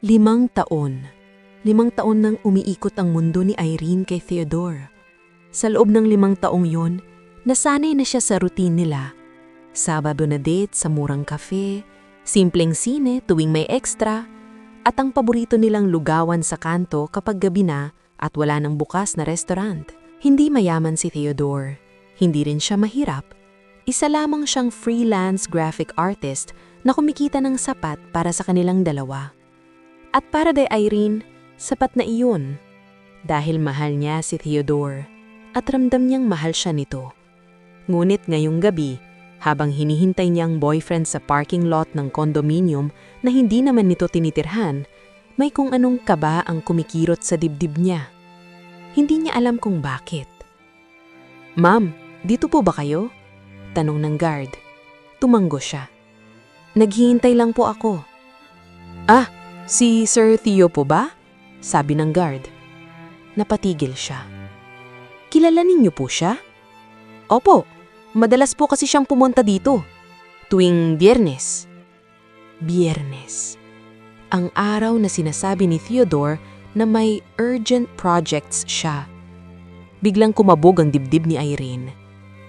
5 taon. 5 taon nang umiikot ang mundo ni Irene kay Theodore. Sa loob ng 5 taong yon, nasanay na siya sa routine nila. Sabado na date sa murang cafe, simpleng sine tuwing may extra, at ang paborito nilang lugawan sa kanto kapag gabi na at wala nang bukas na restaurant. Hindi mayaman si Theodore. Hindi rin siya mahirap. Isa lamang siyang freelance graphic artist na kumikita ng sapat para sa kanilang dalawa. At para kay Irene, sapat na iyon. Dahil mahal niya si Theodore at ramdam niyang mahal siya nito. Ngunit ngayong gabi, habang hinihintay niyang boyfriend sa parking lot ng condominium na hindi naman nito tinitirhan, may kung anong kaba ang kumikirot sa dibdib niya. Hindi niya alam kung bakit. "Ma'am, dito po ba kayo?" tanong ng guard. Tumanggo siya. "Naghihintay lang po ako." "Ah, si Sir Theo po ba?" sabi ng guard. Napatigil siya. "Kilala ninyo po siya?" "Opo, madalas po kasi siyang pumunta dito. Tuwing Biyernes." Biyernes. Ang araw na sinasabi ni Theodore na may urgent projects siya. Biglang kumabog ang dibdib ni Irene.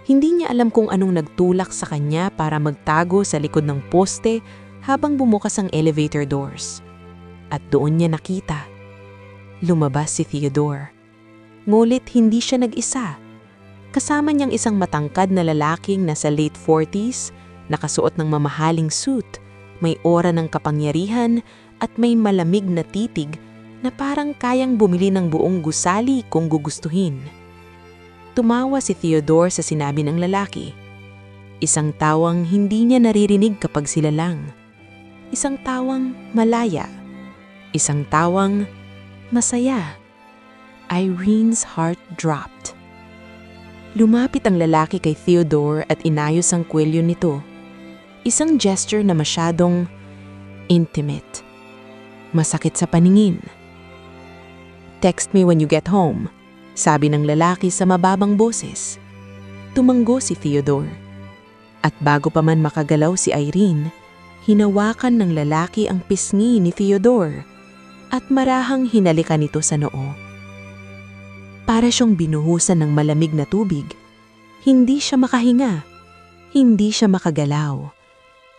Hindi niya alam kung anong nagtulak sa kanya para magtago sa likod ng poste habang bumukas ang elevator doors. At doon niya nakita. Lumabas si Theodore. Ngulit hindi siya nag-isa. Kasama niyang isang matangkad na lalaking nasa late 40s, nakasuot ng mamahaling suit, may aura ng kapangyarihan at may malamig na titig na parang kayang bumili ng buong gusali kung gugustuhin. Tumawa si Theodore sa sinabi ng lalaki. Isang tawang hindi niya naririnig kapag sila lang. Isang tawang malaya. Isang tawang masaya. Irene's heart dropped. Lumapit ang lalaki kay Theodore at inayos ang kwelyo nito. Isang gesture na masyadong intimate. Masakit sa paningin. "Text me when you get home," sabi ng lalaki sa mababang boses. Tumanggo si Theodore. At bago pa man makagalaw si Irene, hinawakan ng lalaki ang pisngi ni Theodore at marahang hinalikan nito sa noo. Para siyang binuhusan ng malamig na tubig. Hindi siya makahinga. Hindi siya makagalaw.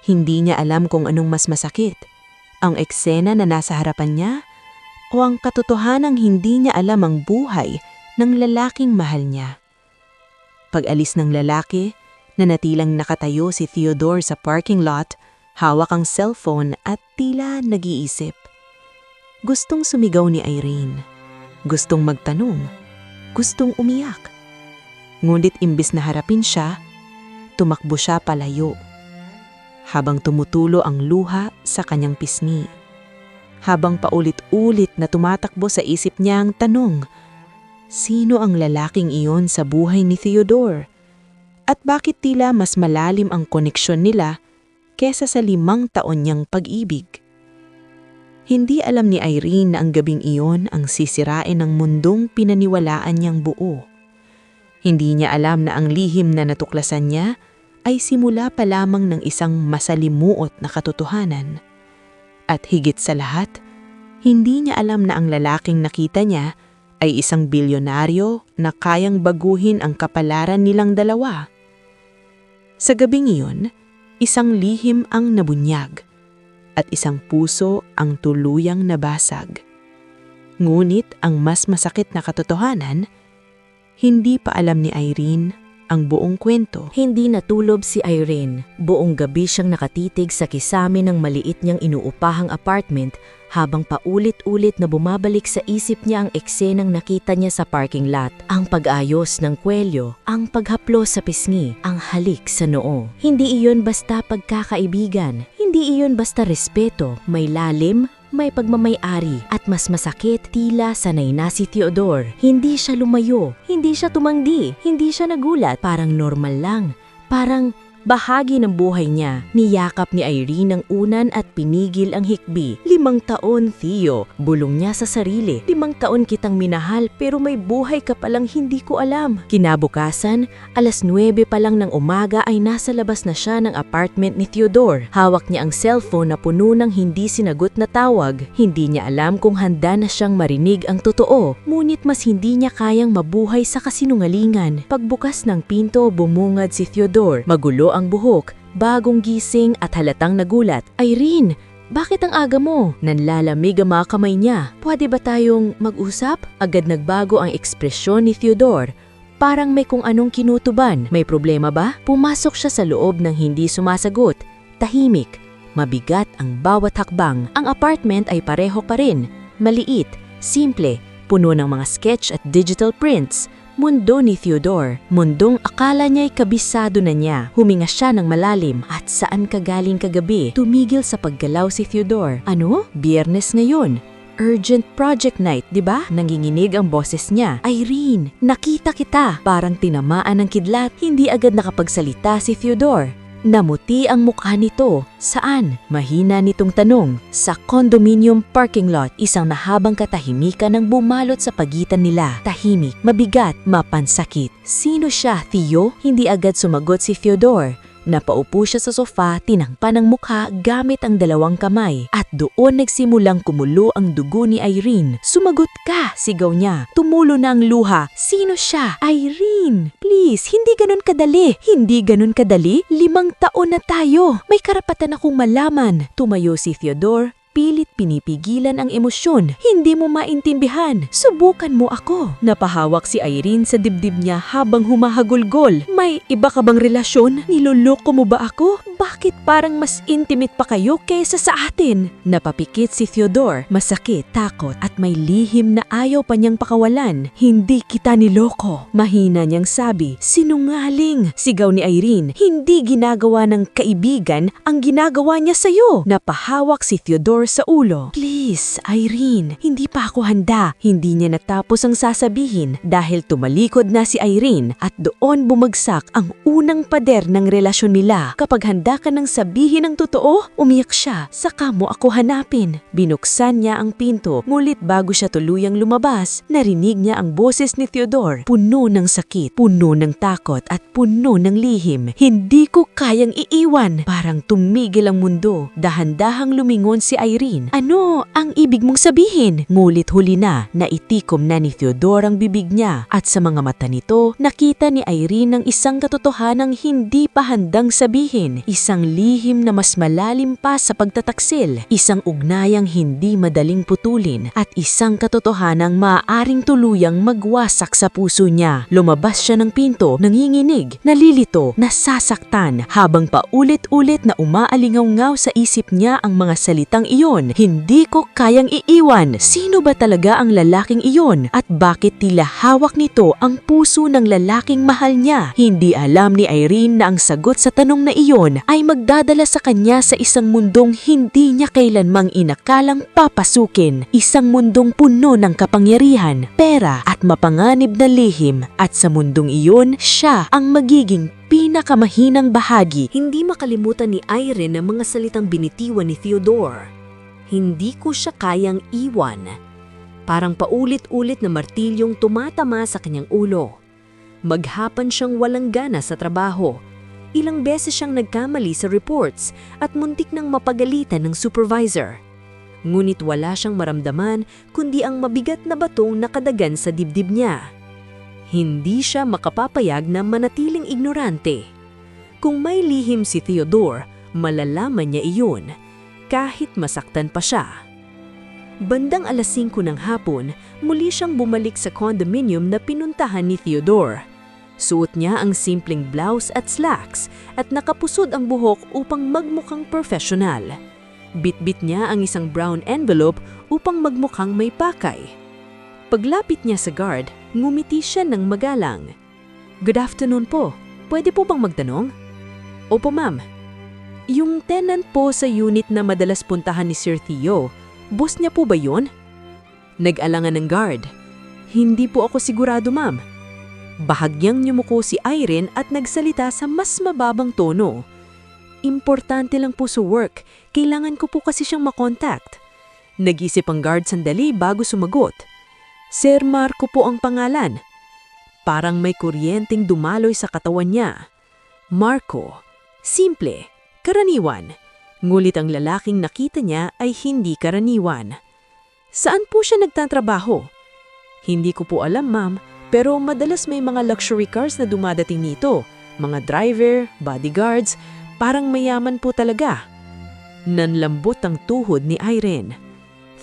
Hindi niya alam kung anong mas masakit, ang eksena na nasa harapan niya o ang katotohanang hindi niya alam ang buhay ng lalaking mahal niya. Pag-alis ng lalaki, nanatilang nakatayo si Theodore sa parking lot, hawak ang cellphone at tila nag-iisip. Gustong sumigaw ni Irene. Gustong magtanong. Gustong umiyak. Ngunit imbis na harapin siya, tumakbo siya palayo. Habang tumutulo ang luha sa kanyang pisngi. Habang paulit-ulit na tumatakbo sa isip niya ang tanong, sino ang lalaking iyon sa buhay ni Theodore? At bakit tila mas malalim ang koneksyon nila kesa sa 5 taon niyang pag-ibig? Hindi alam ni Irene na ang gabing iyon ang sisirain ng mundong pinaniwalaan niyang buo. Hindi niya alam na ang lihim na natuklasan niya ay simula pa lamang ng isang masalimuot na katotohanan. At higit sa lahat, hindi niya alam na ang lalaking nakita niya ay isang bilyonaryo na kayang baguhin ang kapalaran nilang dalawa. Sa gabing iyon, isang lihim ang nabunyag at isang puso ang tuluyang nabasag. Ngunit ang mas masakit na katotohanan, hindi pa alam ni Irene ang buong kwento. Hindi natulob si Irene. Buong gabi siyang nakatitig sa kisame ng maliit niyang inuupahang apartment habang paulit-ulit na bumabalik sa isip niya ang eksenang nakita niya sa parking lot. Ang pag-ayos ng kwelyo, ang paghaplo sa pisngi, ang halik sa noo. Hindi iyon basta pagkakaibigan. Hindi iyon basta respeto. May lalim, may pagmamay-ari at mas masakit, tila sanay na si Theodore. Hindi siya lumayo, hindi siya tumanggi, hindi siya nagulat. Parang normal lang, parang bahagi ng buhay niya. Niyakap ni Irene ang unan at pinigil ang hikbi. 5 taon, Theo. Bulong niya sa sarili. 5 taon kitang minahal pero may buhay ka palang hindi ko alam. Kinabukasan, 9:00 pa lang ng umaga ay nasa labas na siya ng apartment ni Theodore. Hawak niya ang cellphone na puno ng hindi sinagot na tawag. Hindi niya alam kung handa na siyang marinig ang totoo. Ngunit mas hindi niya kayang mabuhay sa kasinungalingan. Pagbukas ng pinto, bumungad si Theodore. Magulo ang buhok, bagong gising at halatang nagulat. Irene, bakit ang aga mo? Nanlalamig ang mga kamay niya. Pwede ba tayong mag-usap? Agad nagbago ang ekspresyon ni Theodore. Parang may kung anong kinutuban. May problema ba? Pumasok siya sa loob ng hindi sumasagot. Tahimik. Mabigat ang bawat hakbang. Ang apartment ay pareho pa rin. Maliit, simple, puno ng mga sketch at digital prints. Mundo ni Theodore. Mundong akala niya'y kabisado na niya. Huminga siya ng malalim. At saan ka galing kagabi? Tumigil sa paggalaw si Theodore. Ano? Biyernes ngayon. Urgent project night, di ba? Nanginginig ang boses niya. Irene, nakita kita. Parang tinamaan ng kidlat. Hindi agad nakapagsalita si Theodore. Namuti ang mukha nito. Saan? Mahina nitong tanong. Sa condominium parking lot, isang nahabang katahimikan ang bumalot sa pagitan nila. Tahimik, mabigat, mapansakit. Sino siya, Theo? Hindi agad sumagot si Theodore. Napaupo siya sa sofa, tinangpan ang mukha gamit ang 2 kamay. At doon nagsimulang kumulo ang dugo ni Irene. Sumagot ka, sigaw niya. Tumulo na ang luha. Sino siya? Irene, please, hindi ganun kadali. Hindi ganun kadali? 5 taon na tayo. May karapatan akong malaman. Tumayo si Theodore. Pilit pinipigilan ang emosyon. Hindi mo maintindihan. Subukan mo ako. Napahawak si Irene sa dibdib niya habang humahagulgol. May iba ka bang relasyon? Niloloko mo ba ako? Bakit parang mas intimate pa kayo kaysa sa atin? Napapikit si Theodore. Masakit, takot at may lihim na ayaw pa niyang pakawalan. Hindi kita niloko. Mahina niyang sabi. Sinungaling. Sigaw ni Irene. Hindi ginagawa ng kaibigan ang ginagawa niya sa'yo. Napahawak si Theodore sa ulo. Please, Irene, hindi pa ako handa. Hindi niya natapos ang sasabihin dahil tumalikod na si Irene at doon bumagsak ang unang pader ng relasyon nila. Kapag handa ka nang sabihin ang totoo, umiyak siya. Saka mo ako hanapin. Binuksan niya ang pinto, ngulit bago siya tuluyang lumabas, narinig niya ang boses ni Theodore. Puno ng sakit, puno ng takot at puno ng lihim. Hindi ko kayang iiwan. Parang tumigil ang mundo. Dahan-dahang lumingon si Irene. Ano ang ibig mong sabihin? Ngulit huli na, naitikom na ni Theodore ang bibig niya at sa mga mata nito, nakita ni Irene ang isang katotohanang hindi pa handang sabihin. Isang lihim na mas malalim pa sa pagtataksil. Isang ugnayang hindi madaling putulin at isang katotohanang maaaring tuluyang magwasak sa puso niya. Lumabas siya ng pinto, nanginginig, nalilito, nasasaktan habang paulit-ulit na umaalingaw-ngaw sa isip niya ang mga salitang iyon. Hindi ko kayang iiwan. Sino ba talaga ang lalaking iyon? At bakit tila hawak nito ang puso ng lalaking mahal niya? Hindi alam ni Irene na ang sagot sa tanong na iyon ay magdadala sa kanya sa isang mundong hindi niya kailanmang inakalang papasukin. Isang mundong puno ng kapangyarihan, pera at mapanganib na lihim. At sa mundong iyon, siya ang magiging pinakamahinang bahagi. Hindi makalimutan ni Irene ang mga salitang binitiwan ni Theodore. Hindi ko siya kayang iwan. Parang paulit-ulit na martilyong tumatama sa kanyang ulo. Maghapon siyang walang gana sa trabaho. Ilang beses siyang nagkamali sa reports at muntik nang mapagalitan ng supervisor. Ngunit wala siyang maramdaman kundi ang mabigat na batong nakadagan sa dibdib niya. Hindi siya makapapayag na manatiling ignorante. Kung may lihim si Theodore, malalaman niya iyon, kahit masaktan pa siya. Bandang 5:00 ng hapon, muli siyang bumalik sa condominium na pinuntahan ni Theodore. Suot niya ang simpleng blouse at slacks at nakapusod ang buhok upang magmukhang professional. Bitbit niya ang isang brown envelope upang magmukhang may pakay. Paglapit niya sa guard, ngumiti siya ng magalang. Good afternoon po. Pwede po bang magtanong? Opo ma'am. Yung tenant po sa unit na madalas puntahan ni Sir Theo, boss niya po ba yun? Nag-alangan ng guard. Hindi po ako sigurado ma'am. Bahagyang yumuko si Irene at nagsalita sa mas mababang tono. Importante lang po sa work, kailangan ko po kasi siyang makontakt. Nag-isip ang guard sandali bago sumagot. Sir Marco po ang pangalan. Parang may kuryenteng dumaloy sa katawan niya. Marco. Simple, karaniwan. Ngulit ang lalaking nakita niya ay hindi karaniwan. Saan po siya nagtatrabaho? Hindi ko po alam, ma'am, pero madalas may mga luxury cars na dumadating nito. Mga driver, bodyguards, parang mayaman po talaga. Nanlambot ang tuhod ni Irene.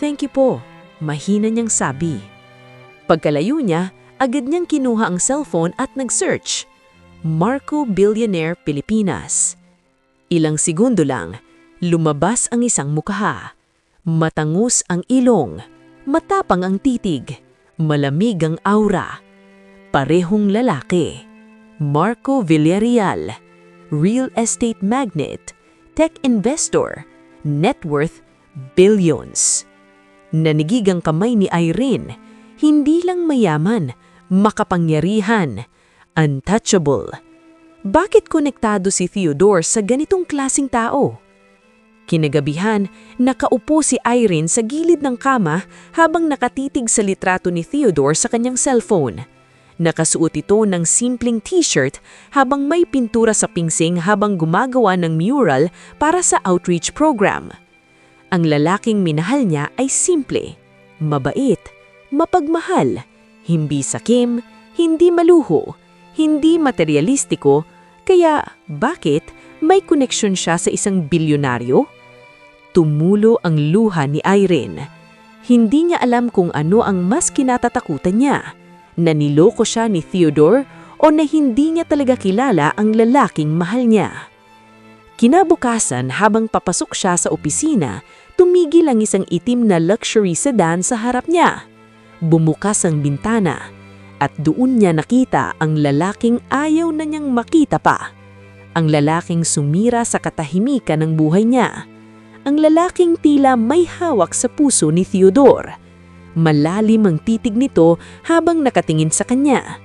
Thank you po, mahina niyang sabi. Pagkalayo niya, agad niyang kinuha ang cellphone at nag-search. Marco Billionaire Pilipinas. Ilang segundo lang, lumabas ang isang mukha. Matangus ang ilong, matapang ang titig, malamig ang aura. Parehong lalaki. Marco Villarreal, real estate magnate, tech investor, net worth billions. Nanigig ang kamay ni Irene, hindi lang mayaman, makapangyarihan, untouchable. Bakit konektado si Theodore sa ganitong klasing tao? Kinagabihan, nakaupo si Irene sa gilid ng kama habang nakatitig sa litrato ni Theodore sa kanyang cellphone. Nakasuot ito ng simpleng t-shirt habang may pintura sa pingsing habang gumagawa ng mural para sa outreach program. Ang lalaking minahal niya ay simple, mabait, mapagmahal, hindi sakim, hindi maluho, hindi materialistiko, kaya bakit may koneksyon siya sa isang bilyonaryo? Tumulo ang luha ni Irene. Hindi niya alam kung ano ang mas kinatatakutan niya, na niloko siya ni Theodore o na hindi niya talaga kilala ang lalaking mahal niya. Kinabukasan habang papasok siya sa opisina, tumigil ang isang itim na luxury sedan sa harap niya. Bumukas ang bintana at doon niya nakita ang lalaking ayaw na niyang makita pa. Ang lalaking sumira sa katahimikan ng buhay niya. Ang lalaking tila may hawak sa puso ni Theodore. Malalim ang titig nito habang nakatingin sa kanya.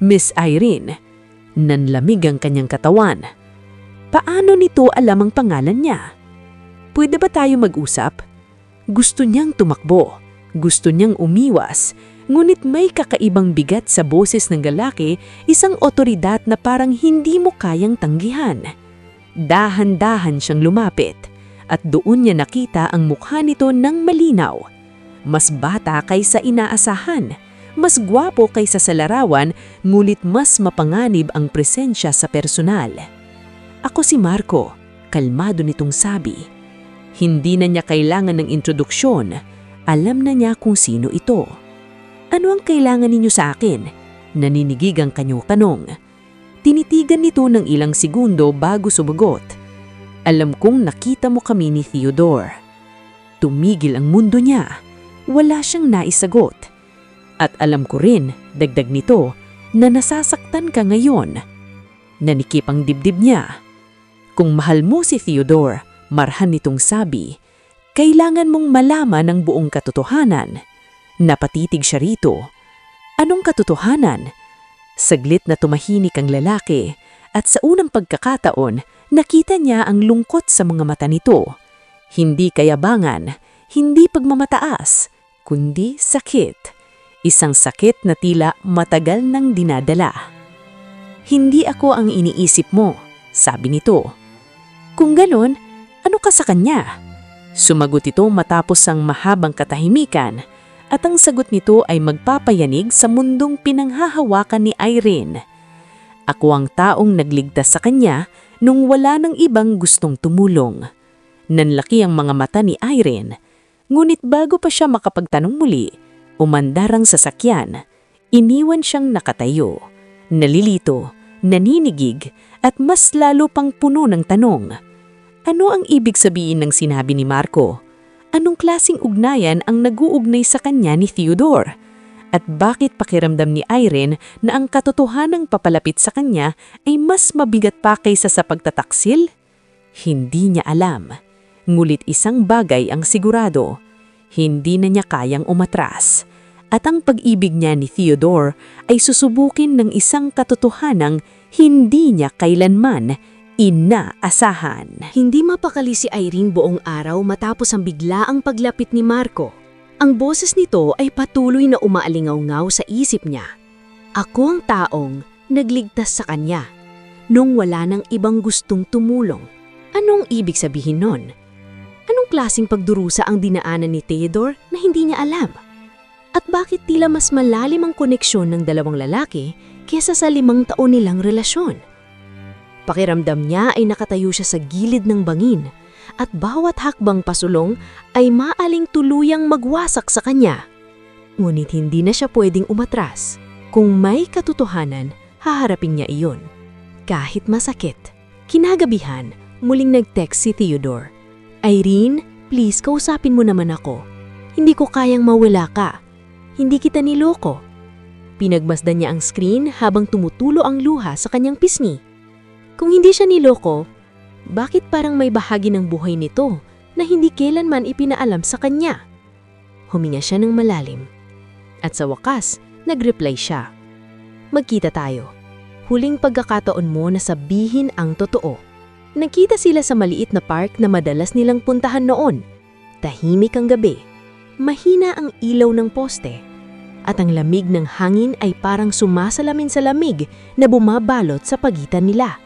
Miss Irene, nanlamig ang kanyang katawan. Paano nito alam ang pangalan niya? Pwede ba tayo mag-usap? Gusto niyang tumakbo. Gusto niyang umiwas. Ngunit may kakaibang bigat sa boses ng lalaki, isang otoridad na parang hindi mo kayang tanggihan. Dahan-dahan siyang lumapit. At doon niya nakita ang mukha nito ng malinaw. Mas bata kaysa inaasahan, mas gwapo kaysa sa larawan, ngulit mas mapanganib ang presensya sa personal. Ako si Marco, kalmado nitong sabi. Hindi na niya kailangan ng introduksyon, alam na niya kung sino ito. Ano ang kailangan ninyo sa akin? Naninigig ang kanyang tanong. Tinitigan nito ng ilang segundo bago sumagot. Alam kong nakita mo kami ni Theodore. Tumigil ang mundo niya. Wala siyang naisagot. At alam ko rin, dagdag nito, na nasasaktan ka ngayon. Nanikip ang dibdib niya. Kung mahal mo si Theodore, marhan nitong sabi, kailangan mong malaman ang buong katotohanan. Napatitig siya rito. Anong katotohanan? Saglit na tumahinik ang lalaki at sa unang pagkakataon, nakita niya ang lungkot sa mga mata nito. Hindi kayabangan, hindi pagmamataas, kundi sakit. Isang sakit na tila matagal nang dinadala. Hindi ako ang iniisip mo, sabi nito. Kung ganon, ano ka sa kanya? Sumagot ito matapos ang mahabang katahimikan at ang sagot nito ay magpapayanig sa mundong pinanghahawakan ni Irene. Ako ang taong nagligtas sa kanya nung wala ng ibang gustong tumulong. Nanlaki ang mga mata ni Irene, ngunit bago pa siya makapagtanong muli, umandar ang sasakyan. Iniwan siyang nakatayo, nalilito, naninigig at mas lalo pang puno ng tanong. Ano ang ibig sabihin ng sinabi ni Marco? Anong klasing ugnayan ang nag-uugnay sa kanya ni Theodore? At bakit pakiramdam ni Irene na ang katotohanang papalapit sa kanya ay mas mabigat pa kaysa sa pagtataksil? Hindi niya alam. Ngulit isang bagay ang sigurado. Hindi na niya kayang umatras. at ang pag-ibig niya ni Theodore ay susubukin ng isang katotohanang hindi niya kailanman inaasahan. Hindi mapakali si Irene buong araw matapos ang biglaang paglapit ni Marco. Ang boses nito ay patuloy na umaalingaw-ngaw sa isip niya. Ako ang taong nagligtas sa kanya nung wala nang ibang gustong tumulong. Anong ibig sabihin nun? Anong klaseng pagdurusa ang dinaanan ni Theodore na hindi niya alam? At bakit tila mas malalim ang koneksyon ng dalawang lalaki kesa sa 5 taon nilang relasyon? Pakiramdam niya ay nakatayo siya sa gilid ng bangin at bawat hakbang pasulong ay maaling tuluyang magwasak sa kanya. Ngunit hindi na siya pwedeng umatras. Kung may katotohanan, haharapin niya iyon. Kahit masakit. Kinagabihan, muling nag-text si Theodore. Irene, please kausapin mo naman ako. Hindi ko kayang mawala ka. Hindi kita niloko. Pinagmasdan niya ang screen habang tumutulo ang luha sa kanyang pisngi. Kung hindi siya niloko, bakit parang may bahagi ng buhay nito na hindi kailanman ipinaalam sa kanya? Huminga siya ng malalim. At sa wakas, nag-reply siya. Magkita tayo. Huling pagkakataon mo na sabihin ang totoo. Nagkita sila sa maliit na park na madalas nilang puntahan noon. Tahimik ang gabi. Mahina ang ilaw ng poste. At ang lamig ng hangin ay parang sumasalamin sa lamig na bumabalot sa pagitan nila.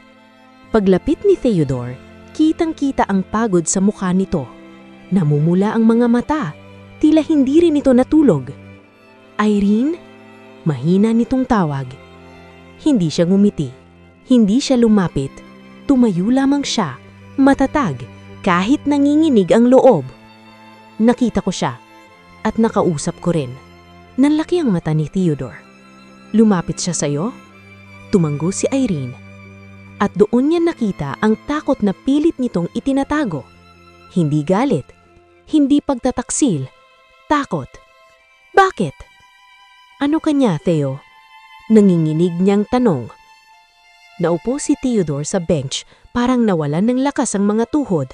Paglapit ni Theodore, kitang-kita ang pagod sa mukha nito. Namumula ang mga mata, tila hindi rin ito natulog. Irene? Mahina nitong tawag. Hindi siya ngumiti. Hindi siya lumapit. Tumayo lamang siya, matatag, kahit nanginginig ang loob. Nakita ko siya. At nakausap ko rin. Nanlaki ang mata ni Theodore. Lumapit siya sa'yo? Tumanggo si Irene. At doon niya nakita ang takot na pilit nitong itinatago. Hindi galit. Hindi pagtataksil. Takot. Bakit? Ano kanya, Theo? Nanginginig niyang tanong. Naupo si Theodore sa bench, parang nawalan ng lakas ang mga tuhod.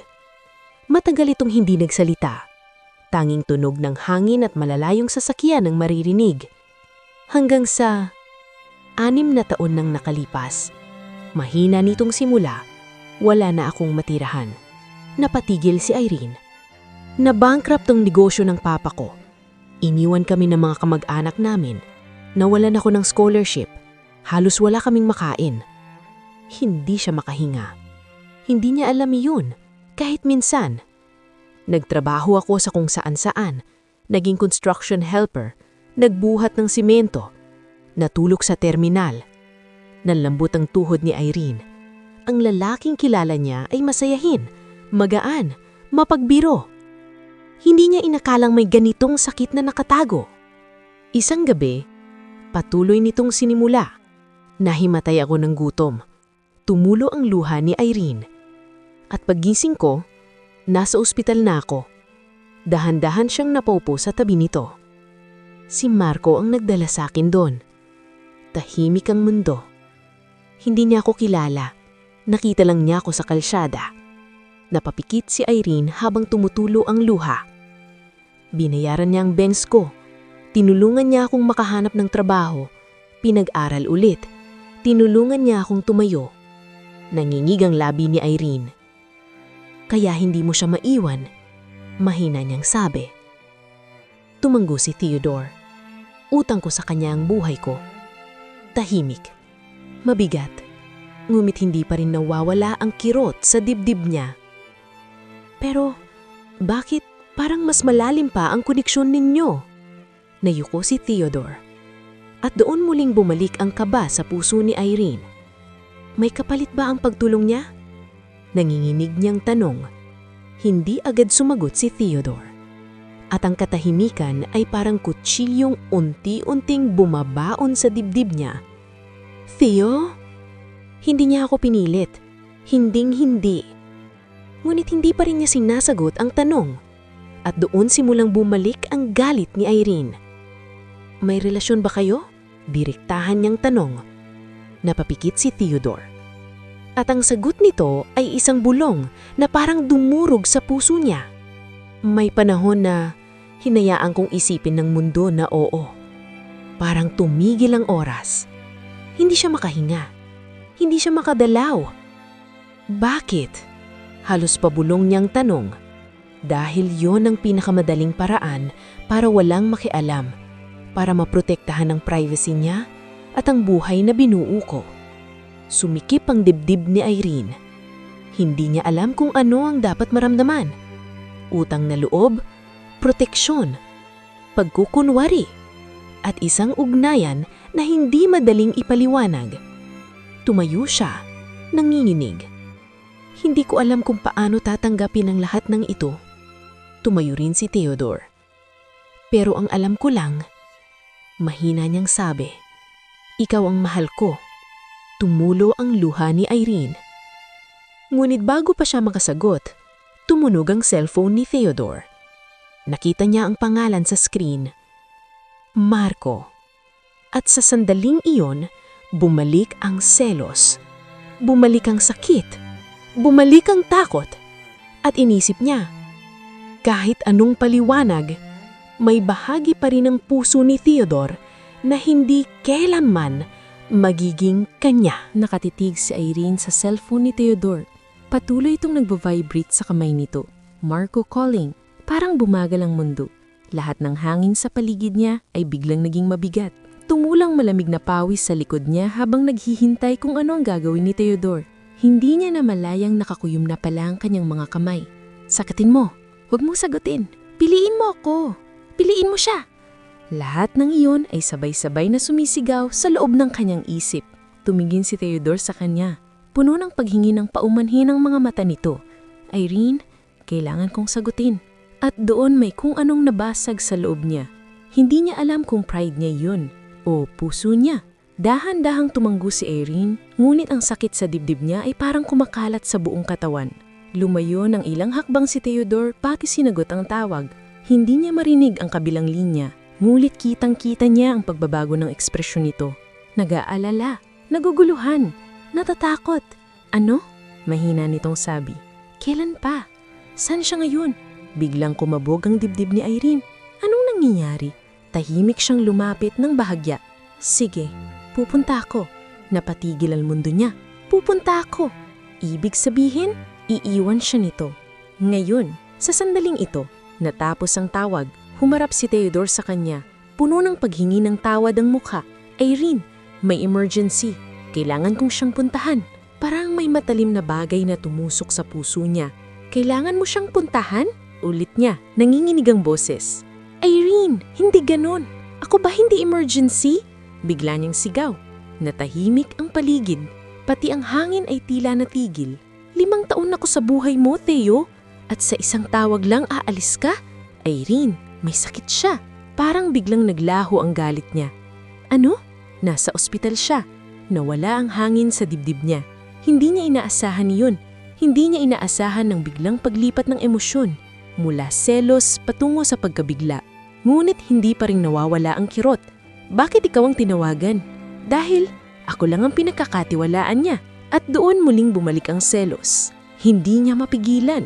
Matagal itong hindi nagsalita. Tanging tunog ng hangin at malalayong sasakyan ang maririnig. Hanggang sa 6 na taon nang nakalipas. Mahina nitong simula, wala na akong matirahan. Napatigil si Irene. Na-bankrupt ang negosyo ng papa ko. Iniwan kami ng mga kamag-anak namin. Nawalan ako ng scholarship. Halos wala kaming makain. Hindi siya makahinga. Hindi niya alam iyon, kahit minsan. Nagtrabaho ako sa kung saan-saan, naging construction helper, nagbuhat ng simento, natulog sa terminal. Nanlambot ang tuhod ni Irene. Ang lalaking kilala niya ay masayahin, magaan, mapagbiro. Hindi niya inakalang may ganitong sakit na nakatago. Isang gabi, patuloy nitong sinimula. Nahimatay ako ng gutom. Tumulo ang luha ni Irene. At paggising ko, nasa ospital na ako. Dahan-dahan siyang napaupo sa tabi nito. Si Marco ang nagdala sa akin doon. Tahimik ang mundo. Hindi niya ako kilala. Nakita lang niya ako sa kalsada. Napapikit si Irene habang tumutulo ang luha. Binayaran niya ang Benz ko. Tinulungan niya akong makahanap ng trabaho. Pinag-aral ulit. Tinulungan niya akong tumayo. Nangingig ang labi ni Irene. Kaya hindi mo siya maiwan, mahina niyang sabi. Tumanggo si Theodore. Utang ko sa kanya ang buhay ko. Tahimik. Mabigat. Ngumit hindi pa rin nawawala ang kirot sa dibdib niya. Pero, bakit parang mas malalim pa ang koneksyon ninyo? Nayuko si Theodore. At doon muling bumalik ang kaba sa puso ni Irene. May kapalit ba ang pagtulong niya? Nanginginig niyang tanong. Hindi agad sumagot si Theodore. At ang katahimikan ay parang kutsilyong unti-unting bumabaon sa dibdib niya. Theo? Hindi niya ako pinilit. Hinding-hindi. Ngunit hindi pa rin niya sinasagot ang tanong. At doon simulang bumalik ang galit ni Irene. May relasyon ba kayo? Direktahan niyang tanong. Napapikit si Theodore. At ang sagot nito ay isang bulong na parang dumurog sa puso niya. May panahon na hinayaan kong isipin ng mundo na oo. Parang tumigil ang oras. Hindi siya makahinga. Hindi siya makadalaw. Bakit? Halos pabulong niyang tanong. Dahil yon ang pinakamadaling paraan para walang makialam, para maprotektahan ang privacy niya at ang buhay na binuo ko. Sumikip ang dibdib ni Irene. Hindi niya alam kung ano ang dapat maramdaman. Utang na loob, proteksyon, pagkukunwari, at isang ugnayan na hindi madaling ipaliwanag. Tumayo siya, nanginginig. Hindi ko alam kung paano tatanggapin ang lahat ng ito. Tumayo rin si Theodore. Pero ang alam ko lang, mahina niyang sabi, "Ikaw ang mahal ko." Tumulo ang luha ni Irene. Ngunit bago pa siya makasagot, tumunog ang cellphone ni Theodore. Nakita niya ang pangalan sa screen. Marco. At sa sandaling iyon, bumalik ang selos. Bumalik ang sakit. Bumalik ang takot. At inisip niya, kahit anong paliwanag, may bahagi pa rin ng puso ni Theodore na hindi kailanman magiging kanya. Nakatitig si Irene sa cellphone ni Theodore. Patuloy itong nagbavibrate sa kamay nito. Marco calling. Parang bumagal ang mundo. Lahat ng hangin sa paligid niya ay biglang naging mabigat. Tumulang malamig na pawis sa likod niya habang naghihintay kung ano ang gagawin ni Theodore. Hindi niya namalayang nakakuyom na pala ang kanyang mga kamay. "Sakatin mo. Huwag mong sagutin. Piliin mo ako. Piliin mo siya." Lahat ng iyon ay sabay-sabay na sumisigaw sa loob ng kanyang isip. Tumingin si Theodore sa kanya. Puno ng paghingi ng paumanhin ang mga mata nito. "Irene, kailangan kong sagutin." At doon may kung anong nabasag sa loob niya. Hindi niya alam kung pride niya yun o puso niya. Dahan-dahang tumanggo si Irene, ngunit ang sakit sa dibdib niya ay parang kumakalat sa buong katawan. Lumayo ng ilang hakbang si Theodore pati sinagot ang tawag. Hindi niya marinig ang kabilang linya, ngunit kitang-kita niya ang pagbabago ng ekspresyon nito. Nag-aalala, naguguluhan, natatakot. "Ano?" Mahina nitong sabi. "Kailan pa? Saan siya ngayon?" Biglang kumabog ang dibdib ni Irene. Anong nangyayari? Tahimik siyang lumapit ng bahagya. "Sige, pupunta ako." Napatigil ang mundo niya. "Pupunta ako." Ibig sabihin, iiwan siya nito. Ngayon, sa sandaling ito, natapos ang tawag, humarap si Theodore sa kanya. Puno ng paghingi ng tawad ang mukha. "Irene, may emergency. Kailangan kong siyang puntahan." Parang may matalim na bagay na tumusok sa puso niya. "Kailangan mo siyang puntahan?" Ulit niya, nanginginig ang boses. "Irene, hindi ganon. Ako ba hindi emergency?" Bigla niyang sigaw. Natahimik ang paligid. Pati ang hangin ay tila natigil. 5 taon ako sa buhay mo, Theo. At sa isang tawag lang aalis ka? Irene, may sakit siya. Parang biglang naglaho ang galit niya. Ano? Nasa ospital siya. Nawala ang hangin sa dibdib niya. Hindi niya inaasahan yun. Hindi niya inaasahan ng biglang paglipat ng emosyon. Mula selos patungo sa pagkabigla. Ngunit hindi pa rin nawawala ang kirot. Bakit ikaw ang tinawagan? Dahil ako lang ang pinagkakatiwalaan niya. At doon muling bumalik ang selos. Hindi niya mapigilan.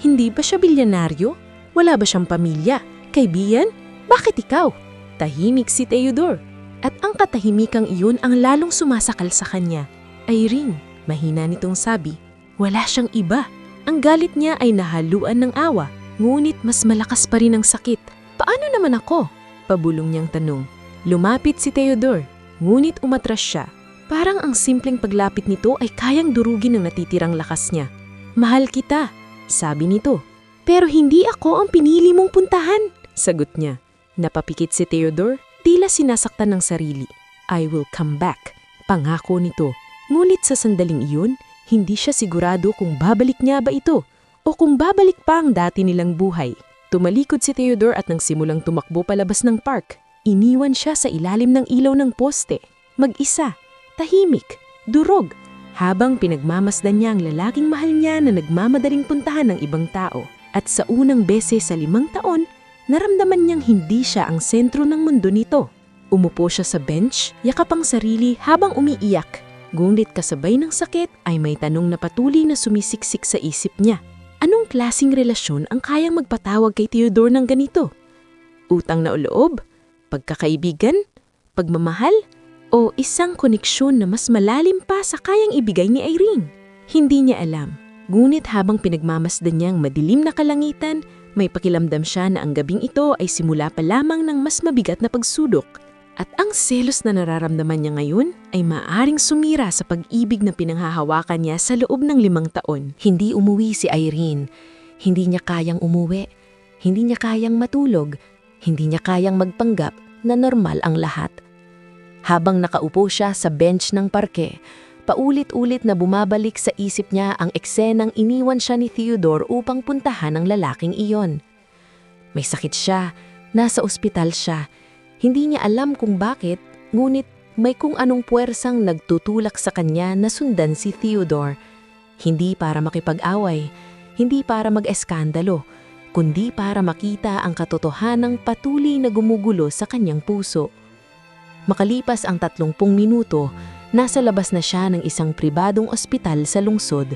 Hindi ba siya bilyonaryo? Wala ba siyang pamilya? Kaibigan? Bakit ikaw? Tahimik si Theodore. At ang katahimikang iyon ang lalong sumasakal sa kanya. Irene, mahina nitong sabi, wala siyang iba. Ang galit niya ay nahaluan ng awa. Ngunit mas malakas pa rin ang sakit. Paano naman ako? Pabulong niyang tanong. Lumapit si Theodore. Ngunit umatras siya. Parang ang simpleng paglapit nito ay kayang durugin ang natitirang lakas niya. Mahal kita, sabi nito. Pero hindi ako ang pinili mong puntahan, sagot niya. Napapikit si Theodore, tila sinasaktan ng sarili. I will come back, pangako nito. Ngunit sa sandaling iyon, hindi siya sigurado kung babalik niya ba ito o kung babalik pa ang dati nilang buhay. Tumalikod si Theodore at nang simulang tumakbo palabas ng park. Iniwan siya sa ilalim ng ilaw ng poste. Mag-isa, tahimik, durog, habang pinagmamasdan niya ang lalaking mahal niya na nagmamadaling puntahan ng ibang tao. At sa unang beses sa 5 taon, naramdaman niyang hindi siya ang sentro ng mundo nito. Umupo siya sa bench, yakap ang sarili habang umiiyak. Ngunit kasabay ng sakit ay may tanong na patuloy na sumisiksik sa isip niya. Anong klaseng relasyon ang kayang magpatawag kay Theodore ng ganito? Utang na loob? Pagkakaibigan? Pagmamahal? O isang koneksyon na mas malalim pa sa kayang ibigay ni Irene? Hindi niya alam. Ngunit habang pinagmamasdan niyang madilim na kalangitan, may pakilamdam siya na ang gabing ito ay simula pa lamang ng mas mabigat na pagsudok. At ang selos na nararamdaman niya ngayon ay maaaring sumira sa pag-ibig na pinanghahawakan niya sa loob ng 5 taon. Hindi umuwi si Irene. Hindi niya kayang umuwi. Hindi niya kayang matulog. Hindi niya kayang magpanggap na normal ang lahat. Habang nakaupo siya sa bench ng parke, paulit-ulit na bumabalik sa isip niya ang eksenang iniwan siya ni Theodore upang puntahan ang lalaking iyon. May sakit siya, nasa ospital siya. Hindi niya alam kung bakit, ngunit may kung anong puwersang nagtutulak sa kanya na sundan si Theodore. Hindi para makipag-away, hindi para mag-eskandalo, kundi para makita ang katotohanang patuloy na gumugulo sa kanyang puso. Makalipas ang 30 minuto, nasa labas na siya ng isang pribadong ospital sa lungsod.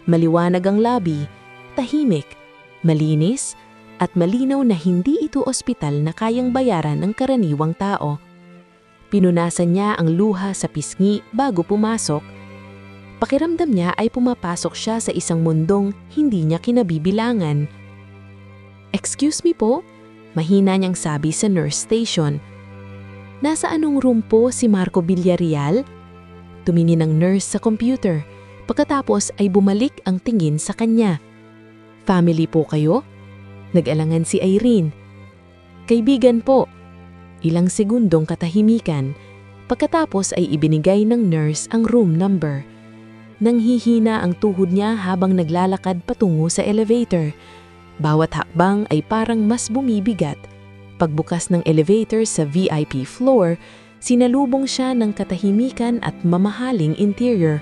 Maliwanag ang lobby, tahimik, malinis, at malinaw na hindi ito ospital na kayang bayaran ng karaniwang tao. Pinunasan niya ang luha sa pisngi bago pumasok. Pakiramdam niya ay pumapasok siya sa isang mundong hindi niya kinabibilangan. "Excuse me po?" mahina niyang sabi sa nurse station. "Nasa anong room po si Marco Villarreal?" Tumingin ang nurse sa computer. Pagkatapos ay bumalik ang tingin sa kanya. "Family po kayo?" Nag-alangan si Irene. "Kaibigan po." Ilang segundong katahimikan. Pagkatapos ay ibinigay ng nurse ang room number. Nanghihina ang tuhod niya habang naglalakad patungo sa elevator. Bawat hakbang ay parang mas bumibigat. Pagbukas ng elevator sa VIP floor, sinalubong siya ng katahimikan at mamahaling interior.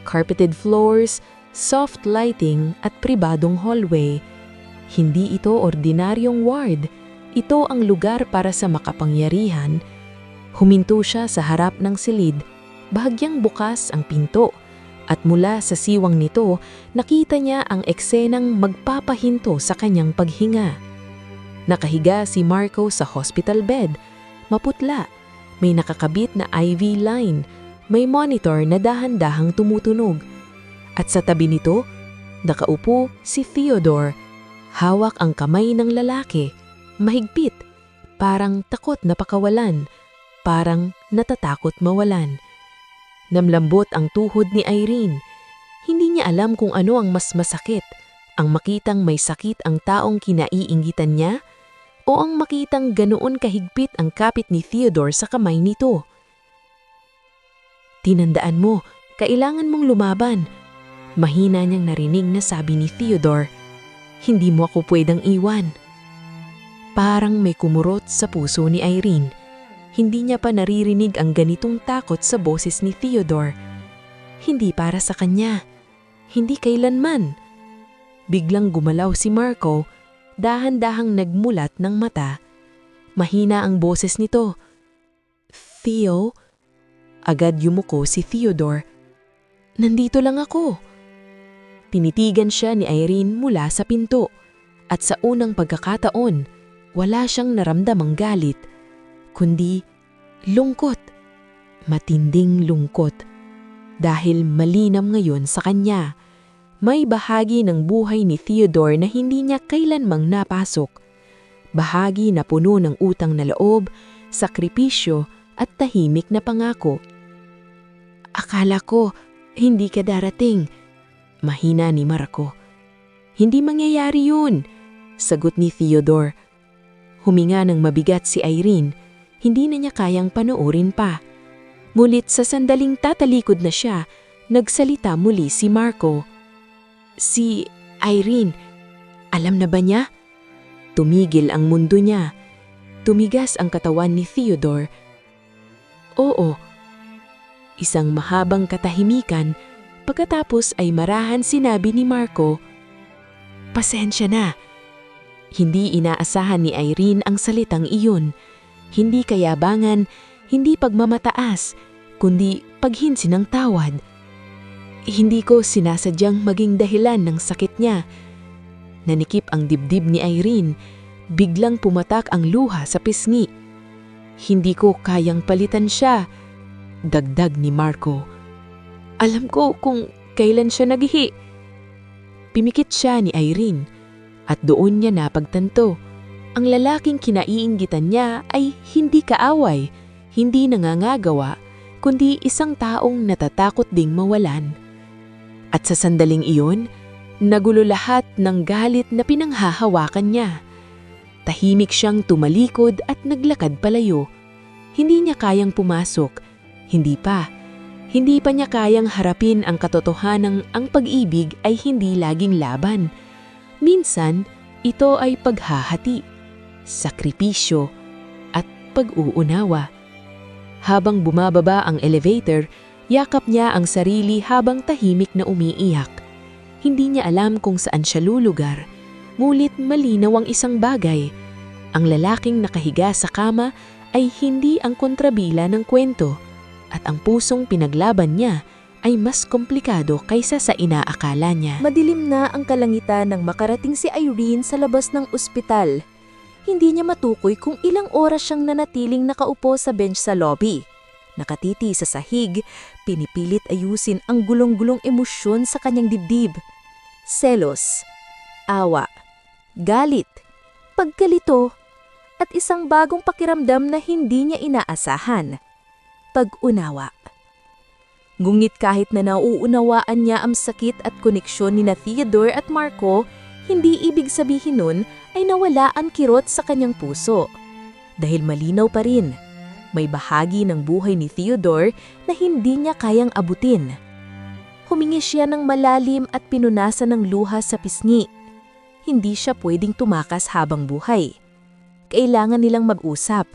Carpeted floors, soft lighting at pribadong hallway. Hindi ito ordinaryong ward. Ito ang lugar para sa makapangyarihan. Huminto siya sa harap ng silid. Bahagyang bukas ang pinto. At mula sa siwang nito, nakita niya ang eksenang magpapahinto sa kanyang paghinga. Nakahiga si Marco sa hospital bed. Maputla. May nakakabit na IV line. May monitor na dahan-dahang tumutunog. At sa tabi nito, nakaupo si Theodore. Hawak ang kamay ng lalaki, mahigpit, parang takot na pakawalan, parang natatakot mawalan. Namlambot ang tuhod ni Irene. Hindi niya alam kung ano ang mas masakit, ang makitang may sakit ang taong kinaiinggitan niya, o ang makitang ganoon kahigpit ang kapit ni Theodore sa kamay nito. "Tinandaan mo, kailangan mong lumaban," mahina niyang narinig na sabi ni Theodore. "Hindi mo ako pwedeng iwan." Parang may kumurot sa puso ni Irene. Hindi niya pa naririnig ang ganitong takot sa boses ni Theodore. Hindi para sa kanya. Hindi kailanman. Biglang gumalaw si Marco, dahan-dahang nagmulat ng mata. Mahina ang boses nito. "Theo?" Agad yumuko si Theodore. "Nandito lang ako." Tinitigan siya ni Irene mula sa pinto at sa unang pagkakataon, wala siyang naramdamang galit, kundi lungkot, matinding lungkot. Dahil malinam ngayon sa kanya, may bahagi ng buhay ni Theodore na hindi niya kailanmang napasok. Bahagi na puno ng utang na loob, sakripisyo at tahimik na pangako. "Akala ko hindi ka darating," mahina ni Marco. "Hindi mangyayari yun," sagot ni Theodore. Huminga ng mabigat si Irene. Hindi na niya kayang panoorin pa. Mulit sa sandaling tatalikod na siya, nagsalita muli si Marco. "Si Irene, alam na ba niya?" Tumigil ang mundo niya. Tumigas ang katawan ni Theodore. "Oo." Isang mahabang katahimikan. Pagkatapos ay marahan sinabi ni Marco, "Pasensya na." Hindi inaasahan ni Irene ang salitang iyon. Hindi kayabangan, hindi pagmamataas, kundi paghinsi ng tawad. "Hindi ko sinasadyang maging dahilan ng sakit niya." Nanikip ang dibdib ni Irene. Biglang pumatak ang luha sa pisngi. Hindi ko kayang palitan siya, dagdag ni Marco. Alam ko kung kailan siya naghihi. Pimikit siya ni Irene at doon niya napagtanto. Ang lalaking kinaiinggitan niya ay hindi kaaway, hindi nangangagawa, kundi isang taong natatakot ding mawalan. At sa sandaling iyon, nagulo lahat ng galit na pinanghahawakan niya. Tahimik siyang tumalikod at naglakad palayo. Hindi niya kayang pumasok. Hindi pa niya kayang harapin ang katotohanang ang pag-ibig ay hindi laging laban. Minsan, ito ay paghahati, sakripisyo, at pag-uunawa. Habang bumababa ang elevator, yakap niya ang sarili habang tahimik na umiiyak. Hindi niya alam kung saan siya lulugar. Ngunit malinaw ang isang bagay. Ang lalaking nakahiga sa kama ay hindi ang kontrabila ng kwento at ang pusong pinaglaban niya ay mas komplikado kaysa sa inaakala niya. Madilim na ang kalangitan nang makarating si Irene sa labas ng ospital. Hindi niya matukoy kung ilang oras siyang nanatiling nakaupo sa bench sa lobby. Nakatiti sa sahig, pinipilit ayusin ang gulong-gulong emosyon sa kanyang dibdib. Selos, awa, galit, pagkalito, at isang bagong pakiramdam na hindi niya inaasahan. Pag-unawa. Ngunit kahit na nauunawaan niya ang sakit at koneksyon ni na Theodore at Marco, hindi ibig sabihin nun ay nawala ang kirot sa kanyang puso. Dahil malinaw pa rin, may bahagi ng buhay ni Theodore na hindi niya kayang abutin. Humingi siya ng malalim at pinunasan ng luha sa pisngi. Hindi siya pwedeng tumakas habang buhay. Kailangan nilang mag-usap.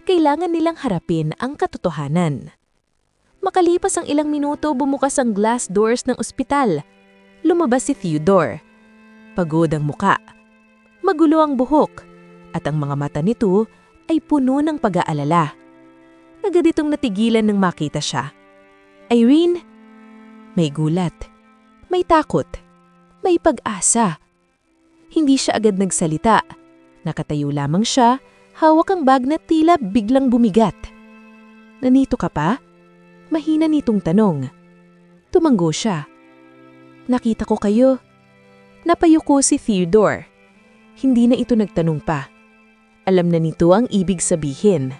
Kailangan nilang harapin ang katotohanan. Makalipas ang ilang minuto, bumukas ang glass doors ng ospital. Lumabas si Theodore. Pagod ang muka. Magulo ang buhok. At ang mga mata nito ay puno ng pag-aalala. Agad itong natigilan nang makita siya. Irene? May gulat. May takot. May pag-asa. Hindi siya agad nagsalita. Nakatayo lamang siya, hawak ang bag na tila biglang bumigat. Nanito ka pa? Mahina nitong tanong. Tumanggo siya. Nakita ko kayo. Napayuko si Theodore. Hindi na ito nagtanong pa. Alam na nito ang ibig sabihin.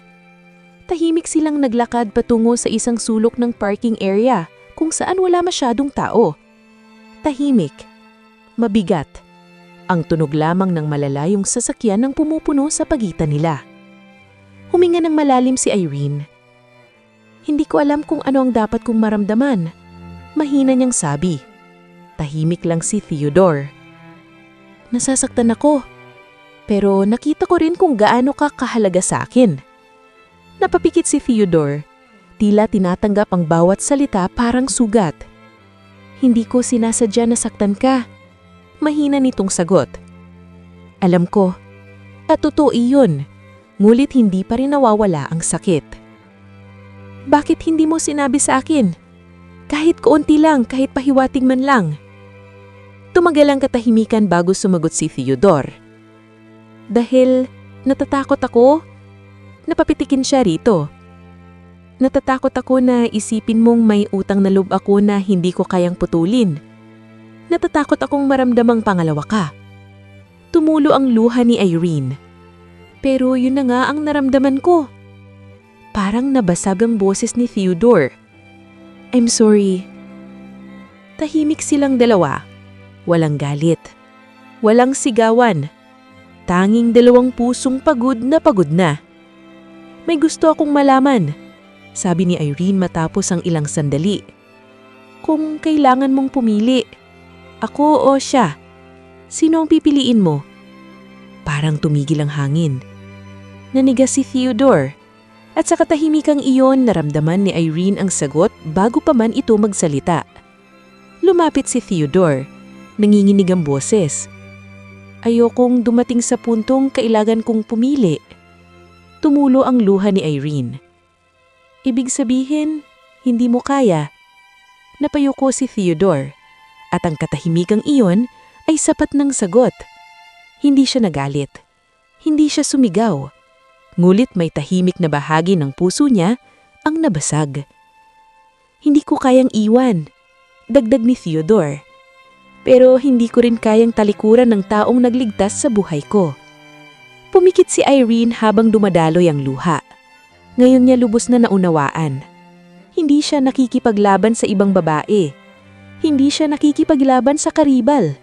Tahimik silang naglakad patungo sa isang sulok ng parking area kung saan wala masyadong tao. Tahimik. Mabigat. Ang tunog lamang ng malalayong sasakyan ng pumupuno sa pagitan nila. Huminga ng malalim si Irene. Hindi ko alam kung ano ang dapat kong maramdaman. Mahina niyang sabi. Tahimik lang si Theodore. Nasasaktan ako. Pero nakita ko rin kung gaano ka kahalaga sa akin. Napapikit si Theodore. Tila tinatanggap ang bawat salita parang sugat. Hindi ko sinasadya na saktan ka. Mahina nitong sagot. Alam ko. At totoo iyon. Ngulit hindi pa rin nawawala ang sakit. Bakit hindi mo sinabi sa akin? Kahit kaunti lang, kahit pahiwatig man lang. Tumagal ang katahimikan bago sumagot si Theodore. Dahil natatakot ako, napapitikin siya rito. Natatakot ako na isipin mong may utang na loob ako na hindi ko kayang putulin. Natatakot akong maramdamang pangalawa ka. Tumulo ang luha ni Irene. Pero yun na nga ang naramdaman ko. Parang nabasag ang boses ni Theodore. I'm sorry. Tahimik silang dalawa. Walang galit. Walang sigawan. Tanging dalawang pusong pagod na. May gusto akong malaman, sabi ni Irene matapos ang ilang sandali. Kung kailangan mong pumili, ako o siya, sino ang pipiliin mo? Parang tumigil ang hangin. Nanigas si Theodore. At sa katahimikang iyon, naramdaman ni Irene ang sagot bago pa man ito magsalita. Lumapit si Theodore. Nanginginig ang boses. Ayokong dumating sa puntong kailangan kong pumili. Tumulo ang luha ni Irene. Ibig sabihin, hindi mo kaya. Napayuko si Theodore. At ang katahimikang iyon ay sapat ng sagot. Hindi siya nagalit. Hindi siya sumigaw. Ngulit may tahimik na bahagi ng puso niya ang nabasag. Hindi ko kayang iwan, dagdag ni Theodore. Pero hindi ko rin kayang talikuran ng taong nagligtas sa buhay ko. Pumikit si Irene habang dumadaloy ang luha. Ngayon niya lubos na naunawaan. Hindi siya nakikipaglaban sa ibang babae. Hindi siya nakikipaglaban sa karibal.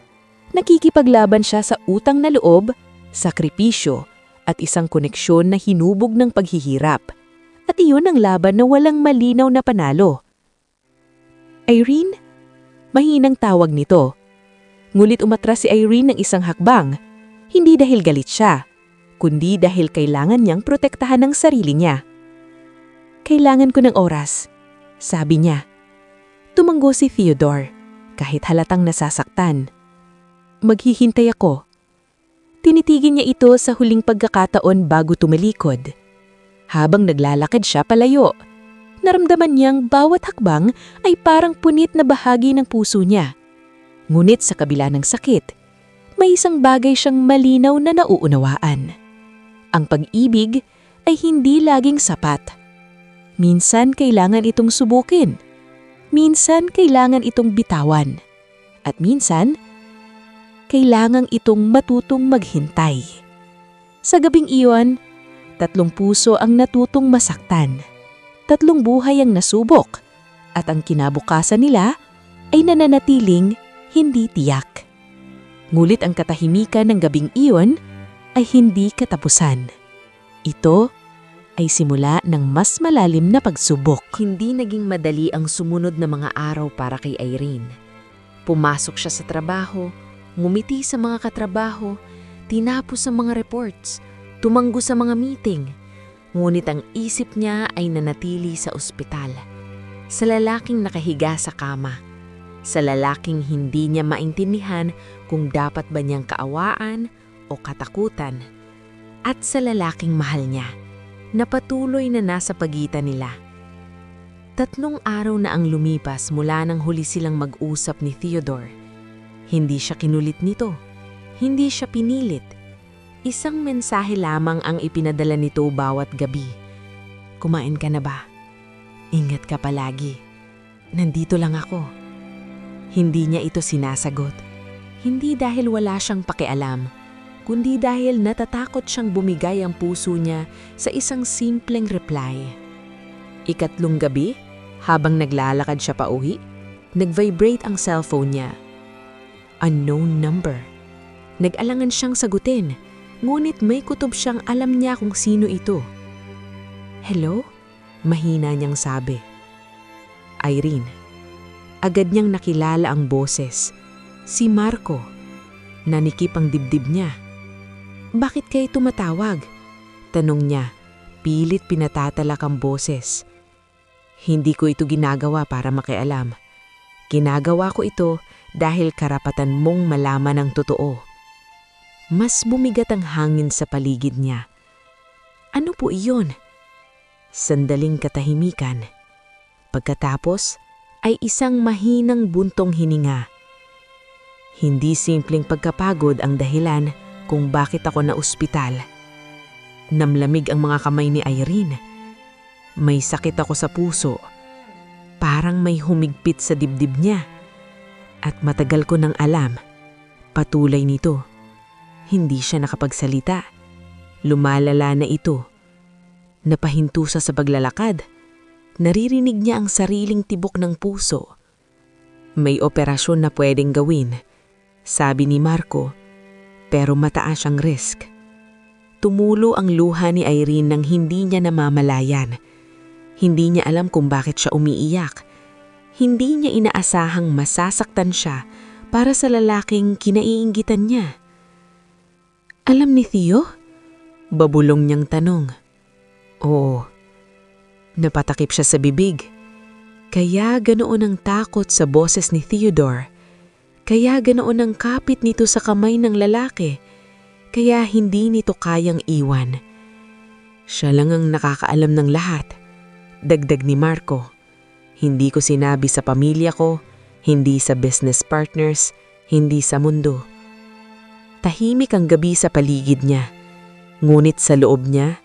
Nakikipaglaban siya sa utang na loob, sakripisyo, at isang koneksyon na hinubog ng paghihirap. At iyon ang laban na walang malinaw na panalo. Irene? Mahinang tawag nito. Ngulit umatras si Irene ng isang hakbang, hindi dahil galit siya, kundi dahil kailangan niyang protektahan ang sarili niya. Kailangan ko ng oras, sabi niya. Tumanggo si Theodore, kahit halatang nasasaktan. Maghihintay ako. Tinitigin niya ito sa huling pagkakataon bago tumalikod. Habang naglalakad siya palayo, naramdaman niyang bawat hakbang ay parang punit na bahagi ng puso niya. Ngunit sa kabila ng sakit, may isang bagay siyang malinaw na nauunawaan. Ang pag-ibig ay hindi laging sapat. Minsan kailangan itong subukin. Minsan kailangan itong bitawan. At minsan, kailangan itong matutong maghintay. Sa gabing iyon, 3 puso ang natutong masaktan. 3 buhay ang nasubok. At ang kinabukasan nila ay nananatiling hindi tiyak. Ngulit ang katahimikan ng gabing iyon ay hindi katapusan. Ito ay simula ng mas malalim na pagsubok. Hindi naging madali ang sumunod na mga araw para kay Irene. Pumasok siya sa trabaho, ngumiti sa mga katrabaho, tinapos ang mga reports, tumanggo sa mga meeting. Ngunit ang isip niya ay nanatili sa ospital. Sa lalaking nakahiga sa kama. Sa lalaking hindi niya maintindihan kung dapat ba niyang kaawaan o katakutan. At sa lalaking mahal niya, na patuloy na nasa pagitan nila. 3 araw na ang lumipas mula nang huli silang mag-usap ni Theodore. Hindi siya kinulit nito. Hindi siya pinilit. Isang mensahe lamang ang ipinadala nito bawat gabi. Kumain ka na ba? Ingat ka palagi. Nandito lang ako. Hindi niya ito sinasagot. Hindi dahil wala siyang pakialam, kundi dahil natatakot siyang bumigay ang puso niya sa isang simpleng reply. 3 gabi, habang naglalakad siya pauwi, nag-vibrate ang cellphone niya. Unknown number. Nag-alangan siyang sagutin, ngunit may kutob siyang alam niya kung sino ito. Hello? Mahina niyang sabi. Irene. Agad niyang nakilala ang boses. Si Marco. Nanikip ang dibdib niya. Bakit kayo tumatawag? Tanong niya. Pilit pinatatalak ang boses. Hindi ko ito ginagawa para makialam. Ginagawa ko ito dahil karapatan mong malaman ang totoo. Mas bumigat ang hangin sa paligid niya. Ano po iyon? Sandaling katahimikan. Pagkatapos ay isang mahinang buntong hininga. Hindi simpleng pagkapagod ang dahilan kung bakit ako na ospital. Namlamig ang mga kamay ni Irene. May sakit ako sa puso. Parang may humigpit sa dibdib niya. At matagal ko nang alam. Patuloy nito. Hindi siya nakapagsalita. Lumalala na ito. Napahinto siya sa paglalakad. Naririnig niya ang sariling tibok ng puso. May operasyon na pwedeng gawin, sabi ni Marco, pero mataas ang risk. Tumulo ang luha ni Irene nang hindi niya namamalayan. Hindi niya alam kung bakit siya umiiyak. Hindi niya inaasahang masasaktan siya para sa lalaking kinaiinggitan niya. Alam ni Theo? Babulong niyang tanong. Oo. Napatakip siya sa bibig. Kaya ganoon ang takot sa boses ni Theodore. Kaya ganoon ang kapit nito sa kamay ng lalaki. Kaya hindi nito kayang iwan. Siya lang ang nakakaalam ng lahat. Dagdag ni Marco. Hindi ko sinabi sa pamilya ko, hindi sa business partners, hindi sa mundo. Tahimik ang gabi sa paligid niya. Ngunit sa loob niya,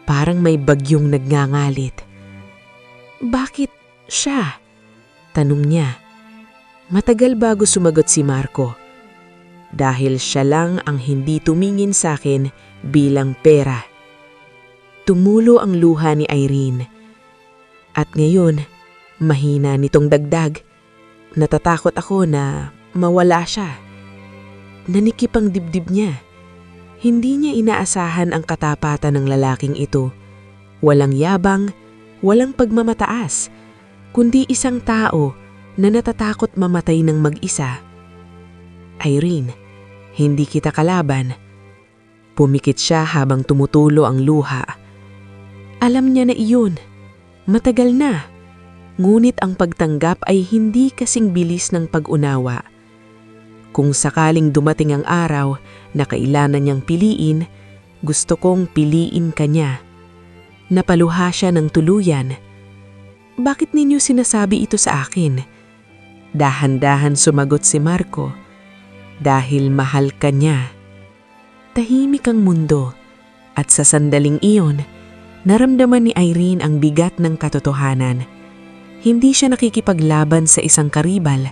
Parang may bagyong nagngangalit. Bakit siya? Tanong niya. Matagal bago sumagot si Marco. Dahil siya lang ang hindi tumingin sa akin bilang pera. Tumulo ang luha ni Irene. At ngayon, mahina nitong dagdag. Natatakot ako na mawala siya. Nanikip ang dibdib niya. Hindi niya inaasahan ang katapatan ng lalaking ito. Walang yabang, walang pagmamataas, kundi isang tao na natatakot mamatay ng mag-isa. Irene, hindi kita kalaban. Pumikit siya habang tumutulo ang luha. Alam niya na iyon. Matagal na. Ngunit ang pagtanggap ay hindi kasing bilis ng pag-unawa. Kung sakaling dumating ang araw na kailangan niyang piliin, gusto kong piliin ka niya. Napaluha siya ng tuluyan. Bakit ninyo sinasabi ito sa akin? Dahan-dahan sumagot si Marco. Dahil mahal ka niya. Tahimik ang mundo at sa sandaling iyon, naramdaman ni Irene ang bigat ng katotohanan. Hindi siya nakikipaglaban sa isang karibal,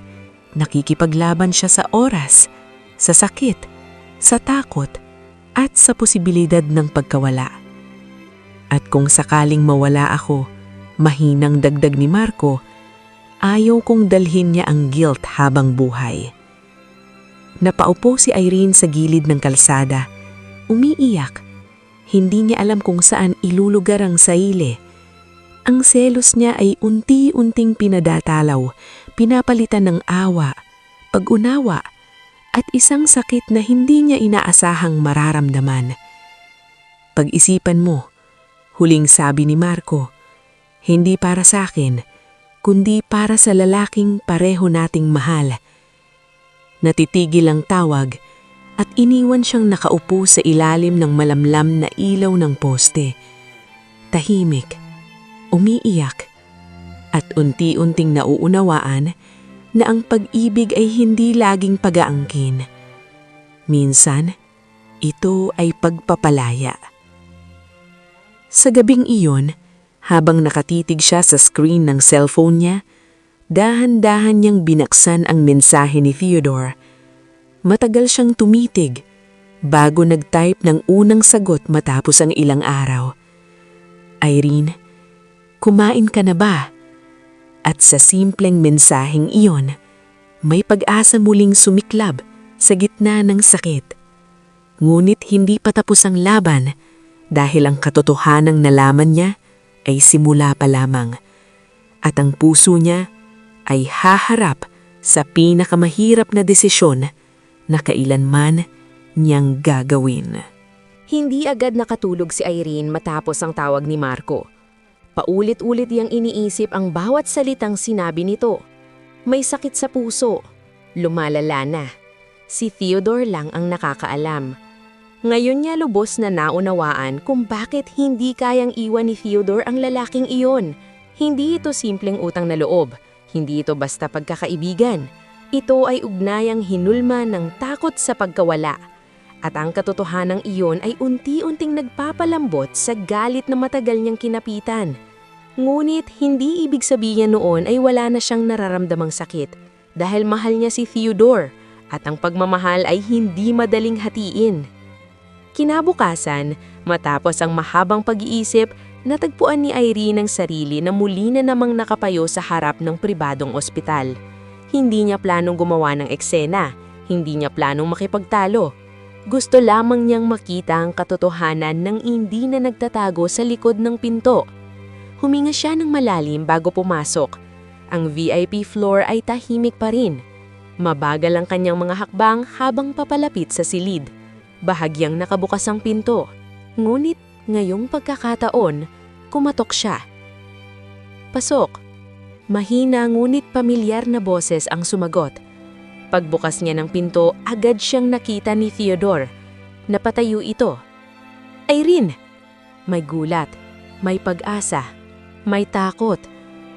nakikipaglaban siya sa oras, sa sakit, sa takot, at sa posibilidad ng pagkawala. At kung sakaling mawala ako, mahinang dagdag ni Marco, ayaw kong dalhin niya ang guilt habang buhay. Napaupo si Irene sa gilid ng kalsada, umiiyak. Hindi niya alam kung saan ilulugar ang sarili. Ang selos niya ay unti-unting pinadatalaw, pinapalitan ng awa, pag-unawa, at isang sakit na hindi niya inaasahang mararamdaman. Pag-isipan mo, huling sabi ni Marco, hindi para sa akin, kundi para sa lalaking pareho nating mahal. Natitigil ang tawag at iniwan siyang nakaupo sa ilalim ng malamlam na ilaw ng poste. Tahimik, umiiyak, at unti-unting nauunawaan na ang pag-ibig ay hindi laging pag-aangkin. Minsan, ito ay pagpapalaya. Sa gabing iyon, habang nakatitig siya sa screen ng cellphone niya, dahan-dahan niyang binaksan ang mensahe ni Theodore. Matagal siyang tumitig bago nag-type ng unang sagot matapos ang ilang araw. Irene, kumain ka na ba? At sa simpleng mensaheng iyon, may pag-asa muling sumiklab sa gitna ng sakit. Ngunit hindi pa tapos ang laban dahil ang katotohanang nalaman niya ay simula pa lamang. At ang puso niya ay haharap sa pinakamahirap na desisyon na kailanman niyang gagawin. Hindi agad nakatulog si Irene matapos ang tawag ni Marco. Paulit-ulit niyang iniisip ang bawat salitang sinabi nito. May sakit sa puso. Lumalala na. Si Theodore lang ang nakakaalam. Ngayon niya lubos na naunawaan kung bakit hindi kayang iwan ni Theodore ang lalaking iyon. Hindi ito simpleng utang na loob. Hindi ito basta pagkakaibigan. Ito ay ugnayang hinulma ng takot sa pagkawala. At ang katotohanang iyon ay unti-unting nagpapalambot sa galit na matagal niyang kinapitan. Ngunit hindi ibig sabihin noon ay wala na siyang nararamdamang sakit dahil mahal niya si Theodore at ang pagmamahal ay hindi madaling hatiin. Kinabukasan, matapos ang mahabang pag-iisip, natagpuan ni Irene ang sarili na muli na namang nakapayo sa harap ng pribadong ospital. Hindi niya planong gumawa ng eksena, hindi niya planong makipagtalo. Gusto lamang niyang makita ang katotohanan ng hindi na nagtatago sa likod ng pinto. Huminga siya ng malalim bago pumasok. Ang VIP floor ay tahimik pa rin. Mabagal ang kanyang mga hakbang habang papalapit sa silid. Bahagyang nakabukas ang pinto. Ngunit ngayong pagkakataon, kumatok siya. Pasok. Mahina ngunit pamilyar na boses ang sumagot. Pagbukas niya ng pinto, agad siyang nakita ni Theodore. Napatayo ito. Irene! May gulat, may pag-asa, may takot.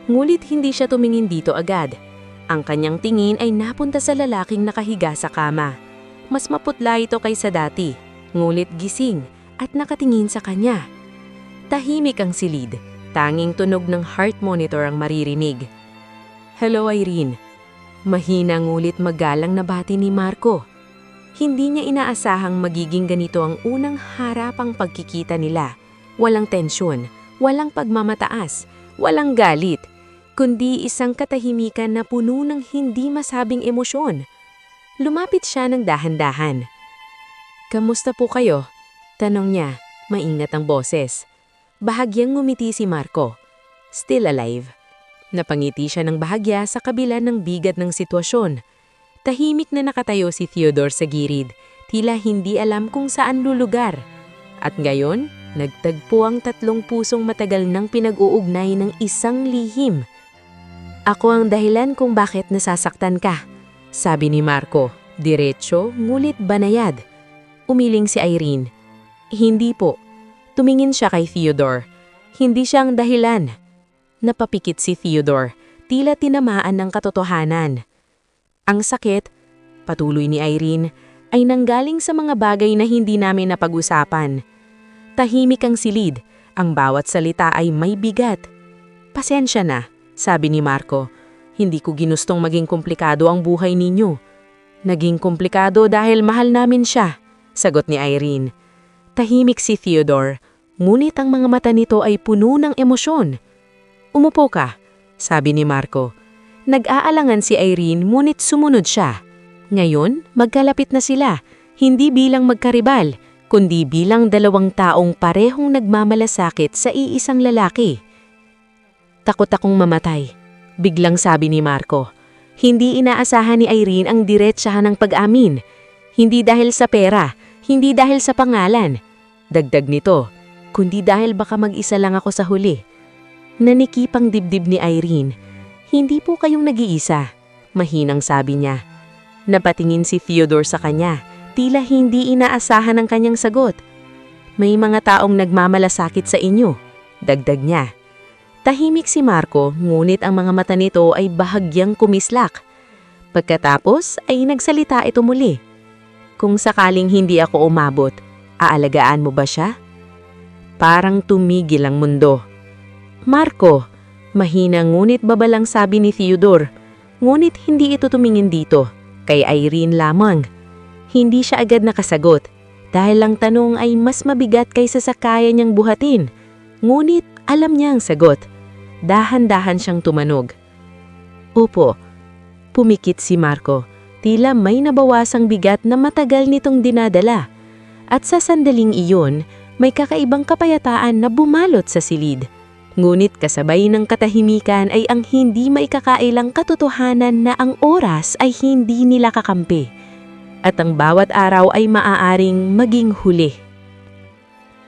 Ngunit hindi siya tumingin dito agad. Ang kanyang tingin ay napunta sa lalaking nakahiga sa kama. Mas maputla ito kaysa dati, ngunit gising at nakatingin sa kanya. Tahimik ang silid. Tanging tunog ng heart monitor ang maririnig. Hello, Irene. Mahina ngulit magalang na bati ni Marco. Hindi niya inaasahang magiging ganito ang unang harapang pagkikita nila. Walang tensyon, walang pagmamataas, walang galit, kundi isang katahimikan na puno ng hindi masabing emosyon. Lumapit siya ng dahan-dahan. Kamusta po kayo? Tanong niya, maingat ang boses. Bahagyang ngumiti si Marco. Still alive. Napangiti siya ng bahagya sa kabila ng bigat ng sitwasyon. Tahimik na nakatayo si Theodore sa gilid, tila hindi alam kung saan lulugar. At ngayon, nagtagpo ang tatlong pusong matagal nang pinag-uugnay ng isang lihim. Ako ang dahilan kung bakit nasasaktan ka, sabi ni Marco, diretso ngulit banayad. Umiling si Irene. Hindi po. Tumingin siya kay Theodore. Hindi siya ang dahilan. Napapikit si Theodore, tila tinamaan ng katotohanan. Ang sakit, patuloy ni Irene, ay nanggaling sa mga bagay na hindi namin napag-usapan. Tahimik ang silid, ang bawat salita ay may bigat. Pasensya na, sabi ni Marco. Hindi ko ginustong maging komplikado ang buhay ninyo. Naging komplikado dahil mahal namin siya, sagot ni Irene. Tahimik si Theodore, ngunit ang mga mata nito ay puno ng emosyon. Umupo ka, sabi ni Marco. Nag-aalangan si Irene ngunit sumunod siya. Ngayon, magkalapit na sila, hindi bilang magkaribal, kundi bilang dalawang taong parehong nagmamalasakit sa iisang lalaki. Takot akong mamatay, biglang sabi ni Marco. Hindi inaasahan ni Irene ang diretsahan ng pag-amin. Hindi dahil sa pera, hindi dahil sa pangalan. Dagdag nito, kundi dahil baka mag-isa lang ako sa huli. Nanikipang dibdib ni Irene. Hindi po kayong nag-iisa, mahinang sabi niya. Napatingin si Theodore sa kanya, tila hindi inaasahan ang kanyang sagot. May mga taong nagmamalasakit sa inyo, dagdag niya. Tahimik si Marco, ngunit ang mga mata nito ay bahagyang kumislak. Pagkatapos ay nagsalita ito muli. Kung sakaling hindi ako umabot, aalagaan mo ba siya? Parang tumigil ang mundo. Marco, mahina ngunit babalang sabi ni Theodore. Ngunit hindi ito tumingin dito, kay Irene lamang. Hindi siya agad nakasagot, dahil ang tanong ay mas mabigat kaysa sa kaya niyang buhatin. Ngunit alam niya ang sagot. Dahan-dahan siyang tumanog. Opo, pumikit si Marco. Tila may nabawasang bigat na matagal nitong dinadala. At sa sandaling iyon, may kakaibang kapayataan na bumalot sa silid. Ngunit kasabay ng katahimikan ay ang hindi maikakailang katotohanan na ang oras ay hindi nila kakampi. At ang bawat araw ay maaaring maging huli.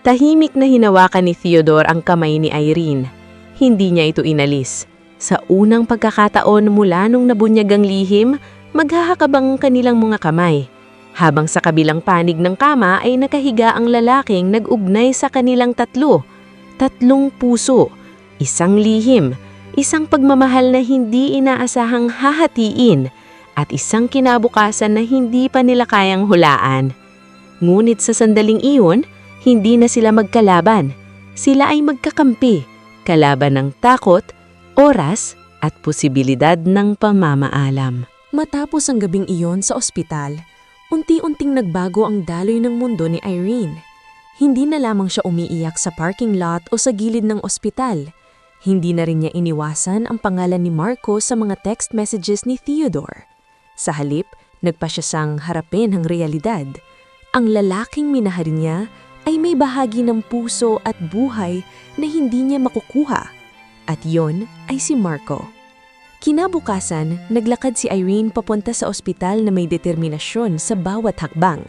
Tahimik na hinawakan ni Theodore ang kamay ni Irene. Hindi niya ito inalis. Sa unang pagkakataon mula nung nabunyag ang lihim, maghahakabang kanilang mga kamay. Habang sa kabilang panig ng kama ay nakahiga ang lalaking nag-ugnay sa kanilang tatlo. Tatlong puso, isang lihim, isang pagmamahal na hindi inaasahang hahatiin, at isang kinabukasan na hindi pa nila kayang hulaan. Ngunit sa sandaling iyon, hindi na sila magkalaban. Sila ay magkakampi, kalaban ng takot, oras, at posibilidad ng pamamaalam. Matapos ang gabing iyon sa ospital, unti-unting nagbago ang daloy ng mundo ni Irene. Hindi na lamang siya umiiyak sa parking lot o sa gilid ng ospital. Hindi na rin niya iniwasan ang pangalan ni Marco sa mga text messages ni Theodore. Sa halip, nagpa siya sang harapin ang realidad. Ang lalaking minahal niya ay may bahagi ng puso at buhay na hindi niya makukuha. At yon ay si Marco. Kinabukasan, naglakad si Irene papunta sa ospital na may determinasyon sa bawat hakbang.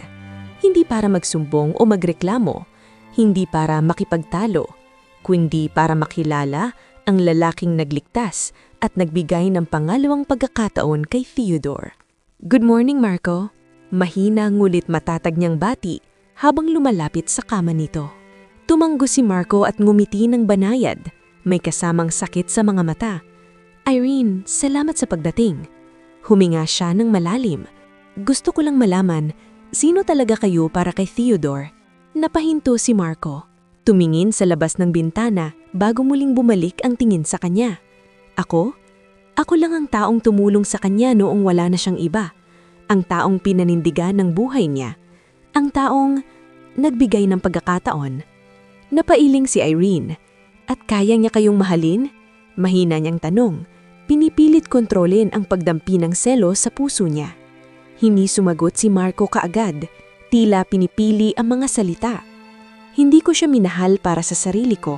Hindi para magsumbong o magreklamo, hindi para makipagtalo, kundi para makilala ang lalaking nagligtas at nagbigay ng pangalawang pagkakataon kay Theodore. Good morning, Marco. Mahina ngulit matatag niyang bati habang lumalapit sa kama nito. Tumanggo si Marco at ngumiti ng banayad, may kasamang sakit sa mga mata. Irene, salamat sa pagdating. Huminga siya ng malalim. Gusto ko lang malaman, sino talaga kayo para kay Theodore? Napahinto si Marco. Tumingin sa labas ng bintana bago muling bumalik ang tingin sa kanya. Ako? Ako lang ang taong tumulong sa kanya noong wala na siyang iba. Ang taong pinanindigan ng buhay niya. Ang taong nagbigay ng pagkakataon. Napailing si Irene. At kaya niya kayong mahalin? Mahina niyang tanong. Pinipilit kontrolin ang pagdampi ng selos sa puso niya. Hindi sumagot si Marco kaagad. Tila pinipili ang mga salita. Hindi ko siya minahal para sa sarili ko.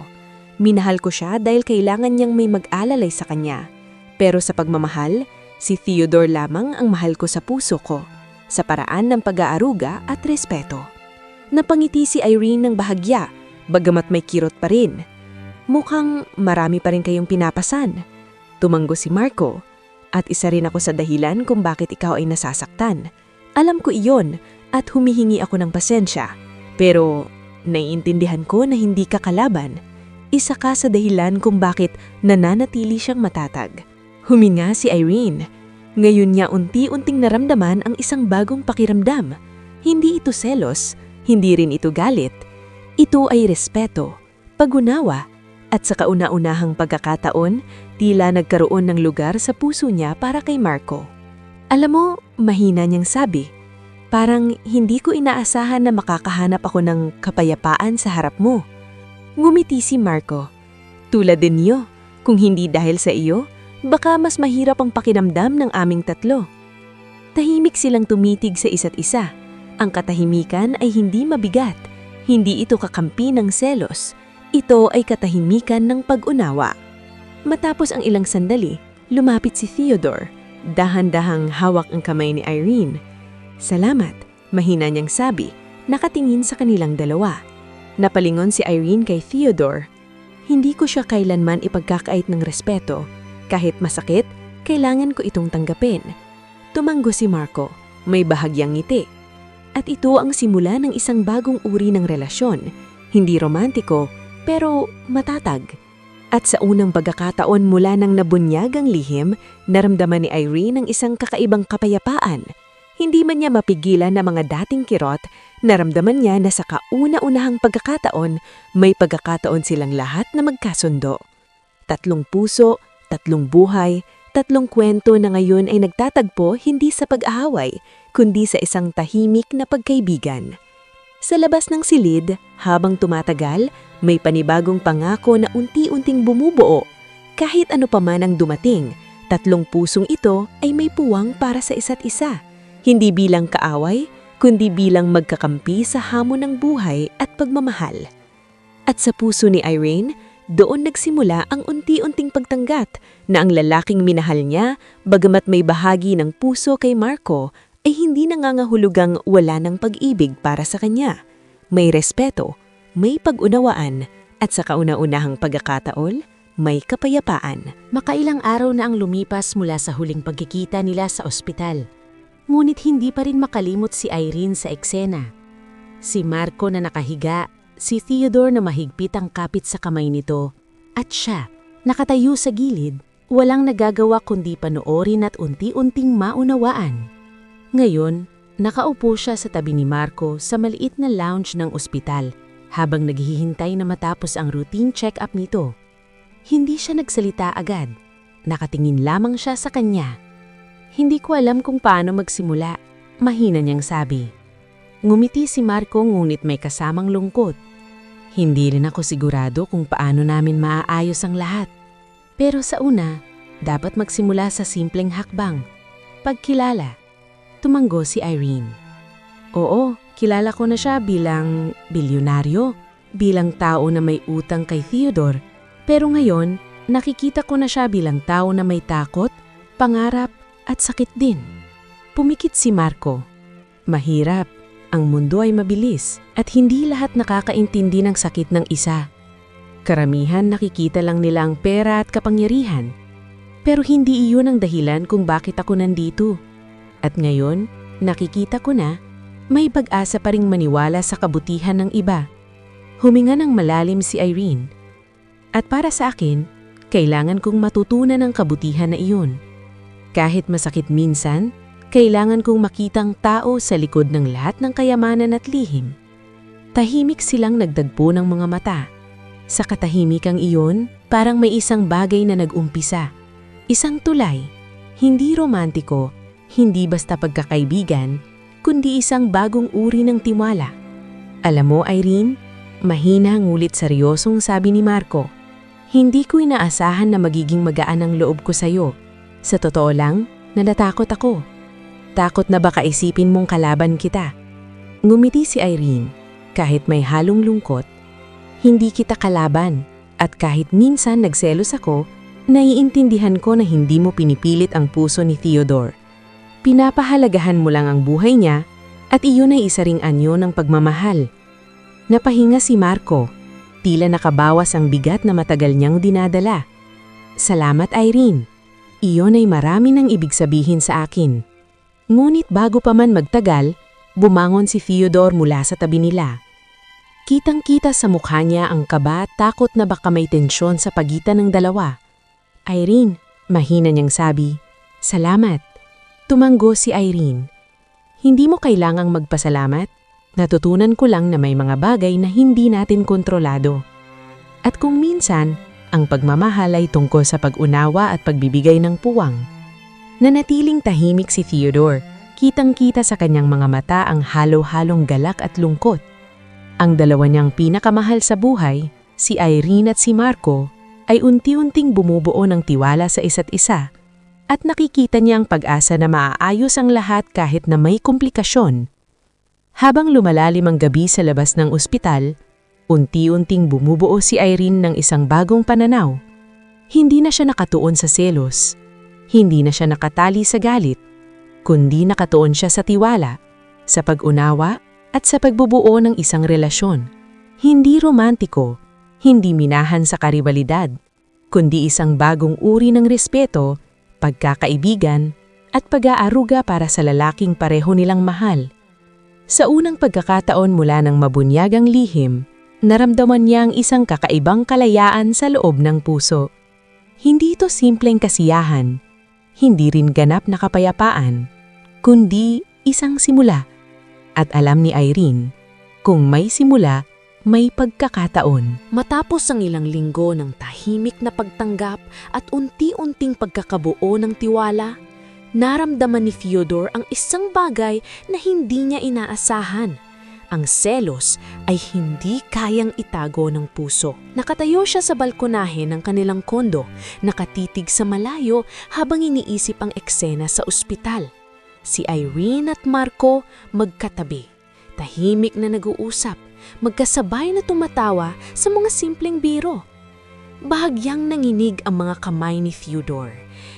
Minahal ko siya dahil kailangan niyang may mag-alalay sa kanya. Pero sa pagmamahal, si Theodore lamang ang mahal ko sa puso ko, sa paraan ng pag-aaruga at respeto. Napangiti si Irene ng bahagya, bagamat may kirot pa rin. Mukhang marami pa rin kayong pinapasan. Tumanggo si Marco, at isa rin ako sa dahilan kung bakit ikaw ay nasasaktan. Alam ko iyon at humihingi ako ng pasensya. Pero naiintindihan ko na hindi ka kalaban. Isa ka sa dahilan kung bakit nananatili siyang matatag. Huminga si Irene. Ngayon niya unti-unting naramdaman ang isang bagong pakiramdam. Hindi ito selos, hindi rin ito galit. Ito ay respeto, pag-unawa, at sa kauna-unahang pagkakataon, tila nagkaroon ng lugar sa puso niya para kay Marco. Alam mo, mahina niyang sabi, parang hindi ko inaasahan na makakahanap ako ng kapayapaan sa harap mo. Ngumiti si Marco. Tulad din niyo, kung hindi dahil sa iyo, baka mas mahirap ang pakiramdam ng aming tatlo. Tahimik silang tumitig sa isa't isa. Ang katahimikan ay hindi mabigat. Hindi ito kakampi ng selos. Ito ay katahimikan ng pag-unawa. Matapos ang ilang sandali, lumapit si Theodore. Dahan-dahang hawak ang kamay ni Irene. Salamat, mahina niyang sabi, nakatingin sa kanilang dalawa. Napalingon si Irene kay Theodore. Hindi ko siya kailanman ipagkakait ng respeto. Kahit masakit, kailangan ko itong tanggapin. Tumanggo si Marco, may bahagyang ngiti. At ito ang simula ng isang bagong uri ng relasyon. Hindi romantiko, pero matatag. At sa unang pagkakataon mula nang nabunyag ang lihim, naramdaman ni Irene ang isang kakaibang kapayapaan. Hindi man niya mapigilan na mga dating kirot, naramdaman niya na sa kauna-unahang pagkakataon, may pagkakataon silang lahat na magkasundo. 3 puso, 3 buhay, 3 kwento na ngayon ay nagtatagpo hindi sa pag-aaway, kundi sa isang tahimik na pagkaibigan. Sa labas ng silid, habang tumatagal, may panibagong pangako na unti-unting bumubuo. Kahit ano pa man ang dumating, 3 pusong ito ay may puwang para sa isa't isa. Hindi bilang kaaway, kundi bilang magkakampi sa hamon ng buhay at pagmamahal. At sa puso ni Irene, doon nagsimula ang unti-unting pagtanggap na ang lalaking minahal niya, bagamat may bahagi ng puso kay Marco, ay hindi nangangahulugang wala ng pag-ibig para sa kanya. May respeto, may pag-unawaan, at sa kauna-unahang pagkakataon, may kapayapaan. Makailang araw na ang lumipas mula sa huling pagkikita nila sa ospital. Ngunit hindi pa rin makalimot si Irene sa eksena. Si Marco na nakahiga, si Theodore na mahigpit ang kapit sa kamay nito, at siya, nakatayo sa gilid, walang nagagawa kundi panoorin at unti-unting maunawaan. Ngayon, nakaupo siya sa tabi ni Marco sa maliit na lounge ng ospital habang naghihintay na matapos ang routine check-up nito. Hindi siya nagsalita agad. Nakatingin lamang siya sa kanya. Hindi ko alam kung paano magsimula, mahina niyang sabi. Ngumiti si Marco ngunit may kasamang lungkot. Hindi rin ako sigurado kung paano namin maaayos ang lahat. Pero sa una, dapat magsimula sa simpleng hakbang. Pagkilala. Tumanggo si Irene. Oo, kilala ko na siya bilang bilyonaryo, bilang tao na may utang kay Theodore. Pero ngayon, nakikita ko na siya bilang tao na may takot, pangarap at sakit din. Pumikit si Marco. Mahirap, ang mundo ay mabilis at hindi lahat nakakaintindi ng sakit ng isa. Karamihan nakikita lang nila ang pera at kapangyarihan. Pero hindi iyon ang dahilan kung bakit ako nandito. At ngayon, nakikita ko na may pag-asa pa ring maniwala sa kabutihan ng iba. Huminga ng malalim si Irene. At para sa akin, kailangan kong matutunan ang kabutihan na iyon. Kahit masakit minsan, kailangan kong makitang tao sa likod ng lahat ng kayamanan at lihim. Tahimik silang nagdagpo ng mga mata. Sa katahimikang iyon, parang may isang bagay na nag-umpisa. Isang tulay. Hindi romantiko, hindi basta pagkakaibigan, kundi isang bagong uri ng tiwala. Alam mo, Irene, mahina ngulit seryosong sabi ni Marco. Hindi ko inaasahan na magiging magaan ang loob ko sa'yo. Sa totoo lang, natatakot ako. Takot na baka isipin mong kalaban kita. Ngumiti si Irene. Kahit may halong lungkot, hindi kita kalaban. At kahit minsan nagselos ako, naiintindihan ko na hindi mo pinipilit ang puso ni Theodore. Pinapahalagahan mo lang ang buhay niya at iyon ay isa ring anyo ng pagmamahal. Napahinga si Marco. Tila nakabawas ang bigat na matagal niyang dinadala. Salamat, Irene. Iyon ay marami nang ibig sabihin sa akin. Ngunit bago pa man magtagal, bumangon si Theodore mula sa tabi nila. Kitang-kita sa mukha niya ang kaba at takot na baka may tensyon sa pagitan ng dalawa. Irene, mahina niyang sabi, salamat. Tumanggo si Irene. Hindi mo kailangang magpasalamat. Natutunan ko lang na may mga bagay na hindi natin kontrolado. At kung minsan, ang pagmamahal ay tungkol sa pag-unawa at pagbibigay ng puwang. Nanatiling tahimik si Theodore. Kitang-kita sa kanyang mga mata ang halo-halong galak at lungkot. Ang dalawa niyang pinakamahal sa buhay, si Irene at si Marco, ay unti-unting bumubuo ng tiwala sa isa't isa. At nakikita niya ang pag-asa na maaayos ang lahat kahit na may komplikasyon. Habang lumalalim ang gabi sa labas ng ospital, unti-unting bumubuo si Irene ng isang bagong pananaw. Hindi na siya nakatuon sa selos. Hindi na siya nakatali sa galit. Kundi nakatuon siya sa tiwala, sa pag-unawa at sa pagbubuo ng isang relasyon. Hindi romantiko, hindi minahan sa karibalidad, kundi isang bagong uri ng respeto, pagkakaibigan at pag-aaruga para sa lalaking pareho nilang mahal. Sa unang pagkakataon mula ng mabunyagang lihim, naramdaman niya ang isang kakaibang kalayaan sa loob ng puso. Hindi ito simpleng kasiyahan, hindi rin ganap na kapayapaan, kundi isang simula. At alam ni Irene, kung may simula, may pagkakataon. Matapos ang ilang linggo ng tahimik na pagtanggap at unti-unting pagkakabuo ng tiwala, naramdaman ni Theodore ang isang bagay na hindi niya inaasahan. Ang selos ay hindi kayang itago ng puso. Nakatayo siya sa balkonahe ng kanilang kondo, nakatitig sa malayo habang iniisip ang eksena sa ospital. Si Irene at Marco magkatabi, tahimik na nag-uusap, magkasabay na tumatawa sa mga simpleng biro. Bahagyang nanginig ang mga kamay ni Theodore.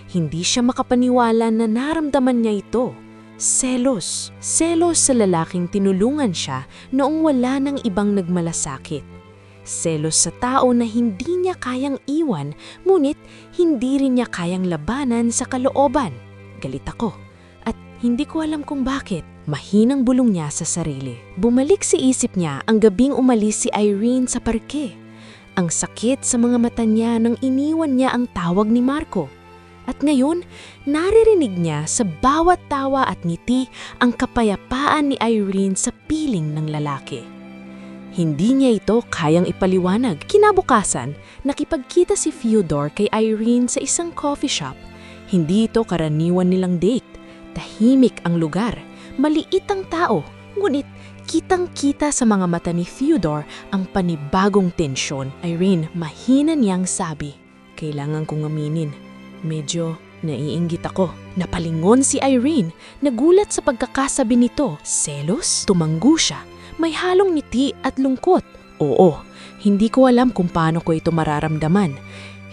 Hindi siya makapaniwala na naramdaman niya ito. Selos. Selos sa lalaking tinulungan siya noong wala ng ibang nagmalasakit. Selos sa tao na hindi niya kayang iwan, ngunit hindi rin niya kayang labanan sa kalooban. Galit ako. At hindi ko alam kung bakit. Mahinang bulong niya sa sarili. Bumalik sa isip niya ang gabing umalis si Irene sa parke. Ang sakit sa mga mata niya nang iniwan niya ang tawag ni Marco. At ngayon, naririnig niya sa bawat tawa at ngiti ang kapayapaan ni Irene sa piling ng lalaki. Hindi niya ito kayang ipaliwanag. Kinabukasan, nakipagkita si Theodore kay Irene sa isang coffee shop. Hindi ito karaniwan nilang date. Tahimik ang lugar, maliit ang tao, ngunit kitang-kita sa mga mata ni Theodore ang panibagong tensyon. Irene, mahina niyang sabi, kailangan kong aminin. Medyo naiinggit ako. Napalingon si Irene, nagulat sa pagkakasabi nito. Selos? Tumanggo siya. May halong ngiti at lungkot. Oo, hindi ko alam kung paano ko ito mararamdaman.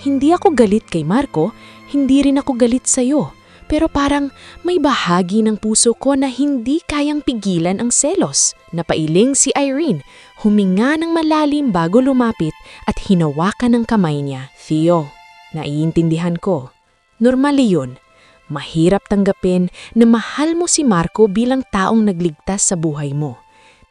Hindi ako galit kay Marco, hindi rin ako galit sa'yo. Pero parang may bahagi ng puso ko na hindi kayang pigilan ang selos. Napailing si Irene, huminga ng malalim bago lumapit at hinawakan ng kamay niya. Theo, naiintindihan ko. Normal yun. Mahirap tanggapin na mahal mo si Marco bilang taong nagligtas sa buhay mo.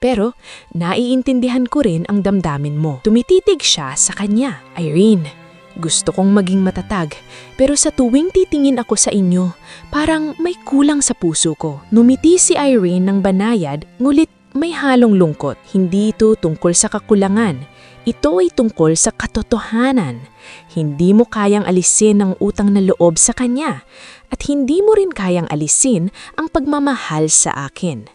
Pero naiintindihan ko rin ang damdamin mo. Tumititig siya sa kanya. Irene, gusto kong maging matatag, pero sa tuwing titingin ako sa inyo, parang may kulang sa puso ko. Numiti si Irene ng banayad, ngulit may halong lungkot. Hindi ito tungkol sa kakulangan. Ito ay tungkol sa katotohanan. Hindi mo kayang alisin ang utang na loob sa kanya at hindi mo rin kayang alisin ang pagmamahal sa akin.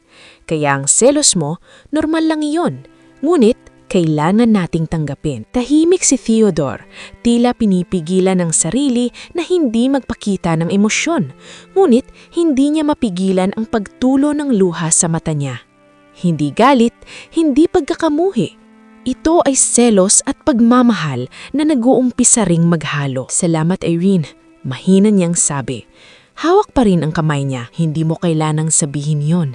Kaya ang selos mo, normal lang iyon. Ngunit, kailangan nating tanggapin. Tahimik si Theodore, tila pinipigilan ng sarili na hindi magpakita ng emosyon. Ngunit, hindi niya mapigilan ang pagtulo ng luha sa mata niya. Hindi galit, hindi pagkakamuhi. Ito ay selos at pagmamahal na nag-uumpisa ring maghalo. Salamat Irene, mahina niyang sabi. Hawak pa rin ang kamay niya, hindi mo kailanang sabihin yon.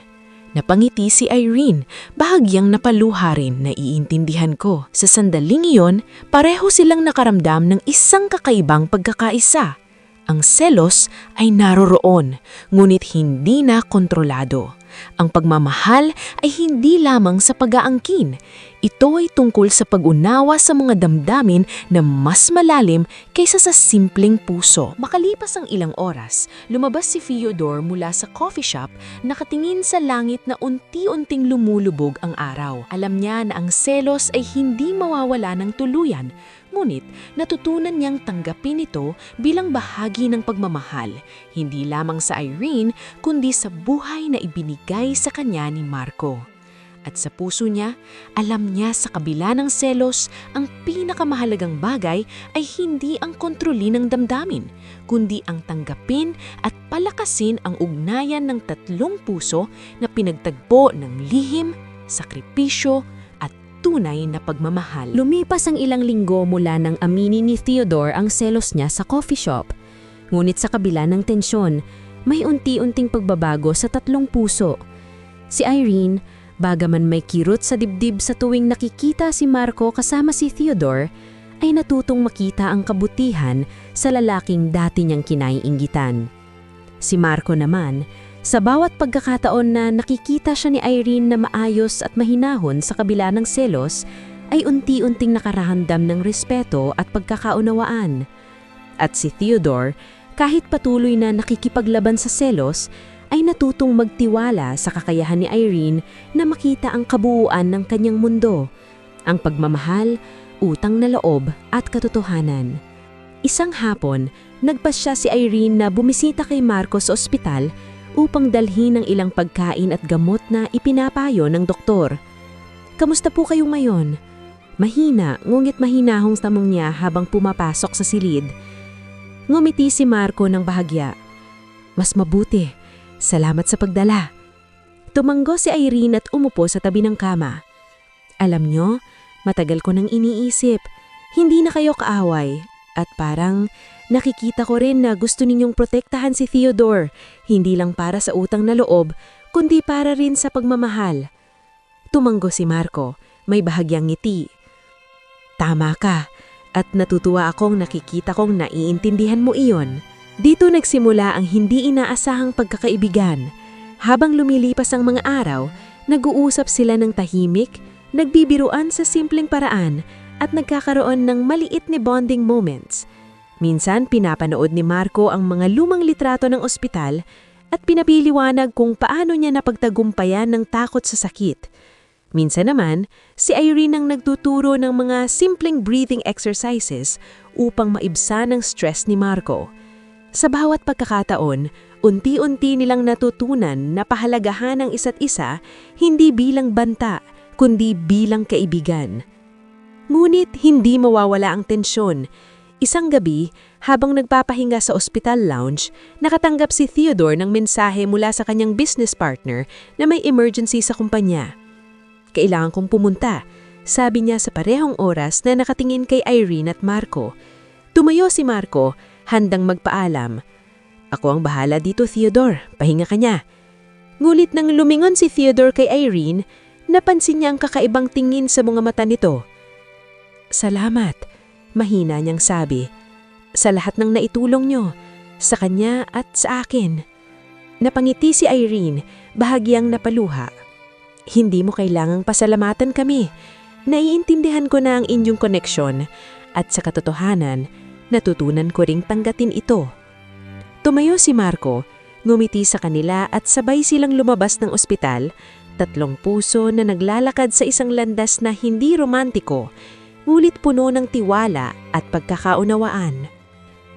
Napangiti si Irene, bahagyang napaluha rin na iintindihan ko. Sa sandaling iyon, pareho silang nakaramdam ng isang kakaibang pagkakaisa. Ang selos ay naroroon, ngunit hindi na kontrolado. Ang pagmamahal ay hindi lamang sa pag-aangkin. Ito ay tungkol sa pag-unawa sa mga damdamin na mas malalim kaysa sa simpleng puso. Makalipas ang ilang oras, lumabas si Theodore mula sa coffee shop, nakatingin sa langit na unti-unting lumulubog ang araw. Alam niya na ang selos ay hindi mawawala ng tuluyan, ngunit natutunan niyang tanggapin ito bilang bahagi ng pagmamahal, hindi lamang sa Irene kundi sa buhay na ibinigay sa kanya ni Marco. At sa puso niya, alam niya sa kabila ng selos, ang pinakamahalagang bagay ay hindi ang kontrolin ng damdamin, kundi ang tanggapin at palakasin ang ugnayan ng tatlong puso na pinagtagpo ng lihim, sakripisyo, at tunay na pagmamahal. Lumipas ang ilang linggo mula nang aminin ni Theodore ang selos niya sa coffee shop. Ngunit sa kabila ng tensyon, may unti-unting pagbabago sa tatlong puso. Si Irene, bagaman may kirot sa dibdib sa tuwing nakikita si Marco kasama si Theodore, ay natutong makita ang kabutihan sa lalaking dati niyang kinaiinggitan. Si Marco naman, sa bawat pagkakataon na nakikita siya ni Irene na maayos at mahinahon sa kabila ng selos, ay unti-unting nakarahandam ng respeto at pagkakaunawaan. At si Theodore, kahit patuloy na nakikipaglaban sa selos, ay natutong magtiwala sa kakayahan ni Irene na makita ang kabuuan ng kanyang mundo, ang pagmamahal, utang na loob at katotohanan. Isang hapon, nagpasya si Irene na bumisita kay Marco sa ospital upang dalhin ang ilang pagkain at gamot na ipinapayo ng doktor. "Kamusta po kayo ngayon?" Mahina, ngunit mahinahong tamong niya habang pumapasok sa silid. Ngumiti si Marco ng bahagya. "Mas mabuti. Salamat sa pagdala." Tumanggo si Irene at umupo sa tabi ng kama. "Alam nyo, matagal ko nang iniisip. Hindi na kayo kaaway. At parang nakikita ko rin na gusto ninyong protektahan si Theodore. Hindi lang para sa utang na loob, kundi para rin sa pagmamahal." Tumanggo si Marco, may bahagyang ngiti. "Tama ka, at natutuwa akong nakikita kong naiintindihan mo iyon." Dito nagsimula ang hindi inaasahang pagkakaibigan. Habang lumilipas ang mga araw, nag-uusap sila ng tahimik, nagbibiruan sa simpleng paraan, at nagkakaroon ng maliit ni bonding moments. Minsan pinapanood ni Marco ang mga lumang litrato ng ospital at pinapiliwanag kung paano niya napagtagumpayan ng takot sa sakit. Minsan naman, si Irene ang nagtuturo ng mga simpleng breathing exercises upang maibsan ang stress ni Marco. Sa bawat pagkakataon, unti-unti nilang natutunan na pahalagahan ang isa't isa hindi bilang banta, kundi bilang kaibigan. Ngunit hindi mawawala ang tensyon. Isang gabi, habang nagpapahinga sa ospital lounge, nakatanggap si Theodore ng mensahe mula sa kanyang business partner na may emergency sa kumpanya. "Kailangan kong pumunta," sabi niya sa parehong oras na nakatingin kay Irene at Marco. Tumayo si Marco, handang magpaalam. "Ako ang bahala dito, Theodore. Pahinga ka niya." Ngulit nang lumingon si Theodore kay Irene, napansin niya ang kakaibang tingin sa mga mata nito. "Salamat," mahina niyang sabi, "sa lahat ng naitulong niyo, sa kanya at sa akin." Napangiti si Irene, bahagyang napaluha. "Hindi mo kailangang pasalamatan kami. Naiintindihan ko na ang inyong koneksyon at sa katotohanan, natutunan ko ring tanggatin ito." Tumayo si Marco, ngumiti sa kanila at sabay silang lumabas ng ospital, Tatlong puso na naglalakad sa isang landas na hindi romantiko, ngunit puno ng tiwala at pagkakaunawaan.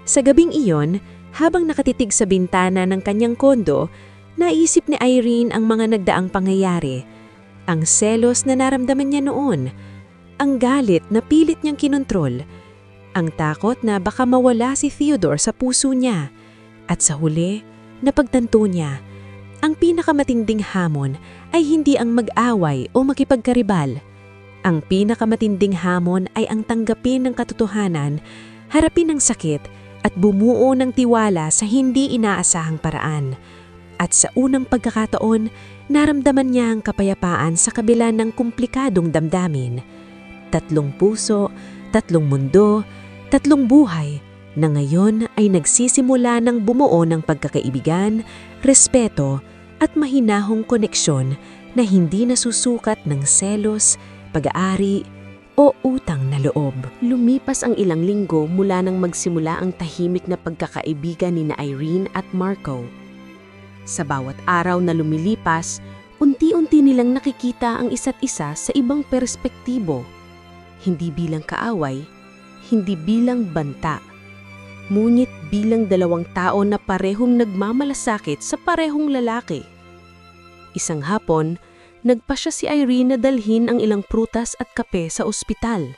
Sa gabing iyon, habang nakatitig sa bintana ng kanyang kondo, naisip ni Irene ang mga nagdaang pangyayari. Ang selos na naramdaman niya noon, ang galit na pilit niyang kinontrol, ang takot na baka mawala si Theodore sa puso niya, at sa huli, napagtanto niya, ang pinakamatinding hamon ay hindi ang mag-away o makipagkaribal. Ang pinakamatinding hamon ay ang tanggapin ng katotohanan, harapin ang sakit at bumuo ng tiwala sa hindi inaasahang paraan. At sa unang pagkakataon, naramdaman niya ang kapayapaan sa kabila ng komplikadong damdamin. Tatlong puso, tatlong mundo, tatlong buhay na ngayon ay nagsisimula ng bumuo ng pagkakaibigan, respeto at mahinahong koneksyon na hindi nasusukat ng selos, pag-aari o utang na loob. Lumipas ang ilang linggo mula nang magsimula ang tahimik na pagkakaibigan ni Irene at Marco. Sa bawat araw na lumilipas, unti-unti nilang nakikita ang isa't isa sa ibang perspektibo. Hindi bilang kaaway, hindi bilang banta, ngunit bilang dalawang tao na parehong nagmamalasakit sa parehong lalaki. Isang hapon, nagpasya si Irene na dalhin ang ilang prutas at kape sa ospital.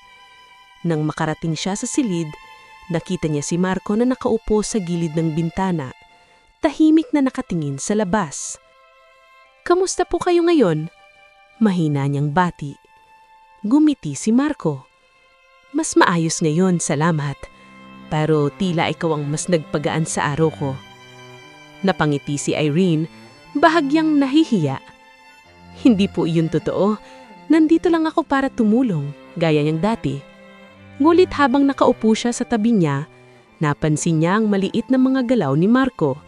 Nang makarating siya sa silid, nakita niya si Marco na nakaupo sa gilid ng bintana, tahimik na nakatingin sa labas. "Kamusta po kayo ngayon?" Mahina niyang bati. Gumiti si Marco. "Mas maayos ngayon, salamat. Pero tila ikaw ang mas nagpagaan sa araw ko." Napangiti si Irene, bahagyang nahihiya. "Hindi po iyon totoo. Nandito lang ako para tumulong, gaya niyang dati." Ngulit habang nakaupo siya sa tabi niya, napansin niya ang maliit na mga galaw ni Marco.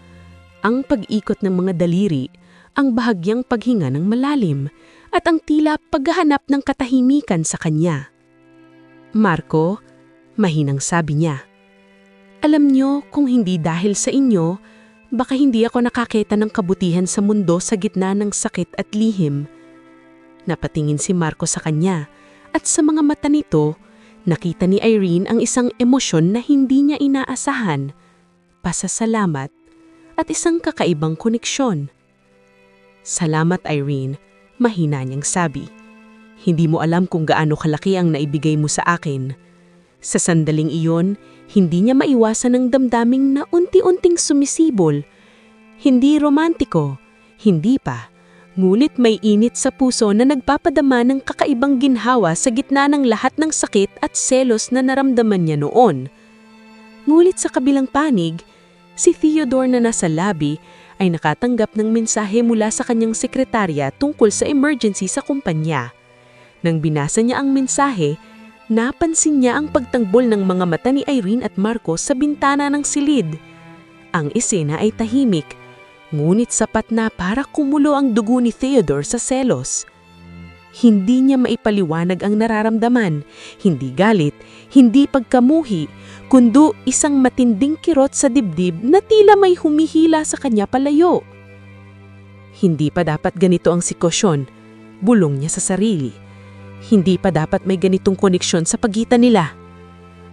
Ang pag-ikot ng mga daliri, ang bahagyang paghinga ng malalim, at ang tila paghahanap ng katahimikan sa kanya. "Marco," mahinang sabi niya, "alam niyo kung hindi dahil sa inyo, baka hindi ako nakakita ng kabutihan sa mundo sa gitna ng sakit at lihim." Napatingin si Marco sa kanya, at sa mga mata nito, nakita ni Irene ang isang emosyon na hindi niya inaasahan, pasasalamat at isang kakaibang koneksyon. "Salamat, Irene," mahina niyang sabi. "Hindi mo alam kung gaano kalaki ang naibigay mo sa akin." Sa sandaling iyon, hindi niya maiwasan ang damdaming na unti-unting sumisibol. Hindi romantiko, hindi pa. Ngunit may init sa puso na nagpapadama ng kakaibang ginhawa sa gitna ng lahat ng sakit at selos na naramdaman niya noon. Ngunit sa kabilang panig, si Theodore na nasa lobby ay nakatanggap ng mensahe mula sa kanyang sekretarya tungkol sa emergency sa kumpanya. Nang binasa niya ang mensahe, napansin niya ang pagtanggol ng mga mata ni Irene at Marco sa bintana ng silid. Ang esena ay tahimik, ngunit sapat na para kumulo ang dugo ni Theodore sa selos. Hindi niya maipaliwanag ang nararamdaman, hindi galit, hindi pagkamuhi, kundi isang matinding kirot sa dibdib na tila may humihila sa kanya palayo. Hindi pa dapat ganito ang sitwasyon, bulong niya sa sarili. Hindi pa dapat may ganitong koneksyon sa pagitan nila.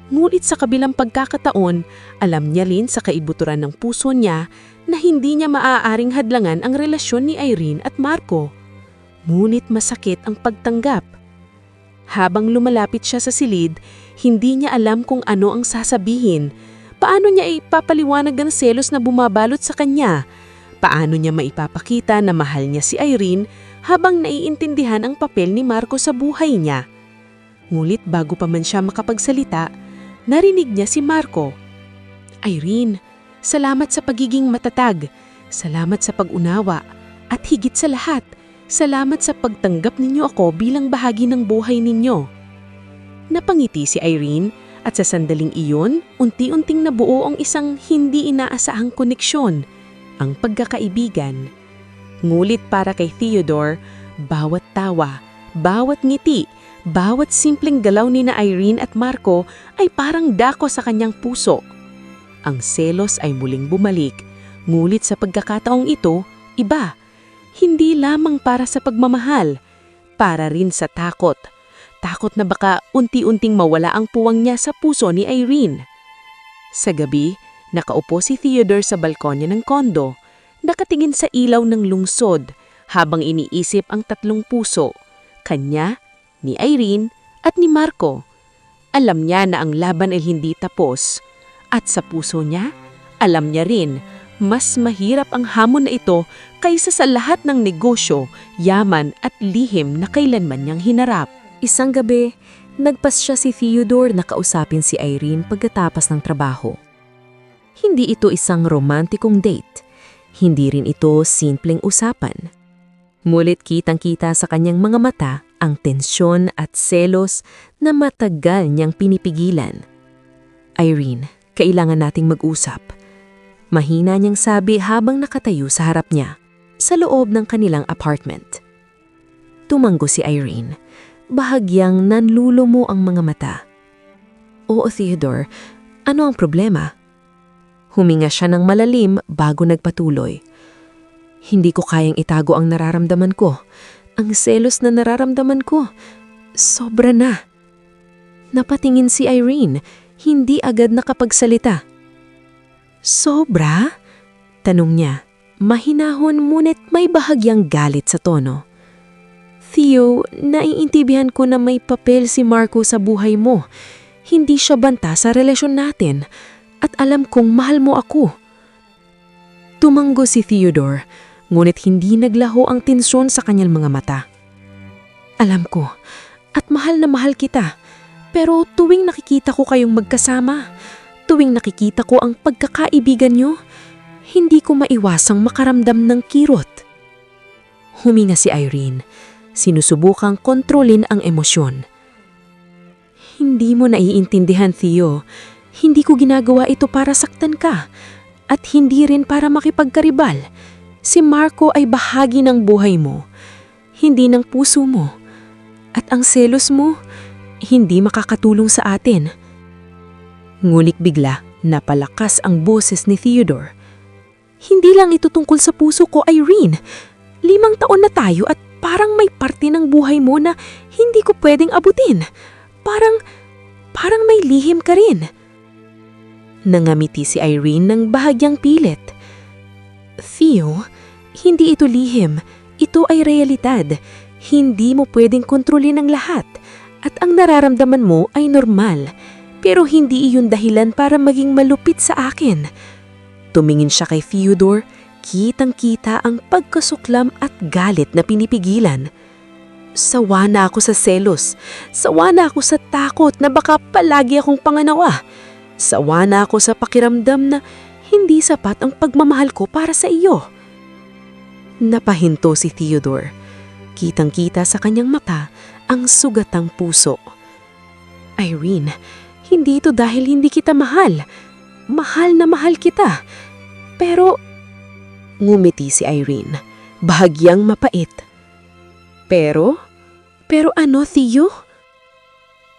Ngunit sa kabilang pagkakataon, alam niya rin sa kaibuturan ng puso niya na hindi niya maaaring hadlangan ang relasyon ni Irene at Marco. Ngunit masakit ang pagtanggap. Habang lumalapit siya sa silid, hindi niya alam kung ano ang sasabihin. Paano niya ipapaliwanag ang selos na bumabalot sa kanya? Paano niya maipapakita na mahal niya si Irene habang naiintindihan ang papel ni Marco sa buhay niya? Ngunit bago pa man siya makapagsalita, narinig niya si Marco. "Irene, salamat sa pagiging matatag, salamat sa pag-unawa, at higit sa lahat, salamat sa pagtanggap ninyo ako bilang bahagi ng buhay ninyo." Napangiti si Irene at sa sandaling iyon, unti-unting nabuo ang isang hindi inaasahang koneksyon, ang pagkakaibigan. Ngulit para kay Theodore, bawat tawa, bawat ngiti, bawat simpleng galaw ni na Irene at Marco ay parang dako sa kanyang puso. Ang selos ay muling bumalik, ngulit sa pagkakataong ito, iba. Hindi lamang para sa pagmamahal, para rin sa takot. Takot na baka unti-unting mawala ang puwang niya sa puso ni Irene. Sa gabi, nakaupo si Theodore sa balkonya ng kondo, nakatingin sa ilaw ng lungsod habang iniisip ang tatlong puso, kanya, ni Irene at ni Marco. Alam niya na ang laban ay hindi tapos. At sa puso niya, alam niya rin, mas mahirap ang hamon na ito kaysa sa lahat ng negosyo, yaman at lihim na kailanman niyang hinarap. Isang gabi, nagpasya si Theodore na kausapin si Irene pagkatapos ng trabaho. Hindi ito isang romantikong date. Hindi rin ito simpleng usapan. Mulit kitang-kita sa kanyang mga mata ang tensyon at selos na matagal niyang pinipigilan. Irene, kailangan nating mag-usap. Mahina niyang sabi habang nakatayo sa harap niya, sa loob ng kanilang apartment. Tumanggo si Irene, bahagyang nanlulumo ang mga mata. Oo, Theodore, ano ang problema? Huminga siya ng malalim bago nagpatuloy. Hindi ko kayang itago ang nararamdaman ko. Ang selos na nararamdaman ko, sobra na. Napatingin si Irene, hindi agad nakapagsalita. Sobra? Tanong niya, mahinahon ngunit may bahagyang galit sa tono. Theo, naiintindihan ko na may papel si Marco sa buhay mo. Hindi siya banta sa relasyon natin at alam kong mahal mo ako. Tumanggo si Theodore, ngunit hindi naglaho ang tensyon sa kanyang mga mata. Alam ko, at mahal na mahal kita, pero tuwing nakikita ko kayong magkasama, tuwing nakikita ko ang pagkakaibigan niyo, hindi ko maiwasang makaramdam ng kirot. Huminga si Irene, sinusubukang kontrolin ang emosyon. Hindi mo naiintindihan, Theo. Hindi ko ginagawa ito para saktan ka, at hindi rin para makipagkaribal. Si Marco ay bahagi ng buhay mo, hindi ng puso mo. At ang selos mo, hindi makakatulong sa atin. Ngulit bigla, napalakas ang boses ni Theodore. Hindi lang ito tungkol sa puso ko, Irene. 5 taon na tayo at parang may parte ng buhay mo na hindi ko pwedeng abutin. Parang may lihim ka rin. Nangamiti si Irene ng bahagyang pilit. Theo, hindi ito lihim. Ito ay realidad. Hindi mo pwedeng kontrolin ang lahat. At ang nararamdaman mo ay normal. Pero hindi iyon dahilan para maging malupit sa akin. Tumingin siya kay Theodore, kitang-kita ang pagkasuklam at galit na pinipigilan. Sawa na ako sa selos. Sawa na ako sa takot na baka palagi akong panganawa. Sawa na ako sa pakiramdam na hindi sapat ang pagmamahal ko para sa iyo. Napahinto si Theodore. Kitang-kita sa kanyang mata ang sugatang puso. Irene, hindi ito dahil hindi kita mahal. Mahal na mahal kita. Pero, ngumiti si Irene, bahagyang mapait. Pero ano, Theo?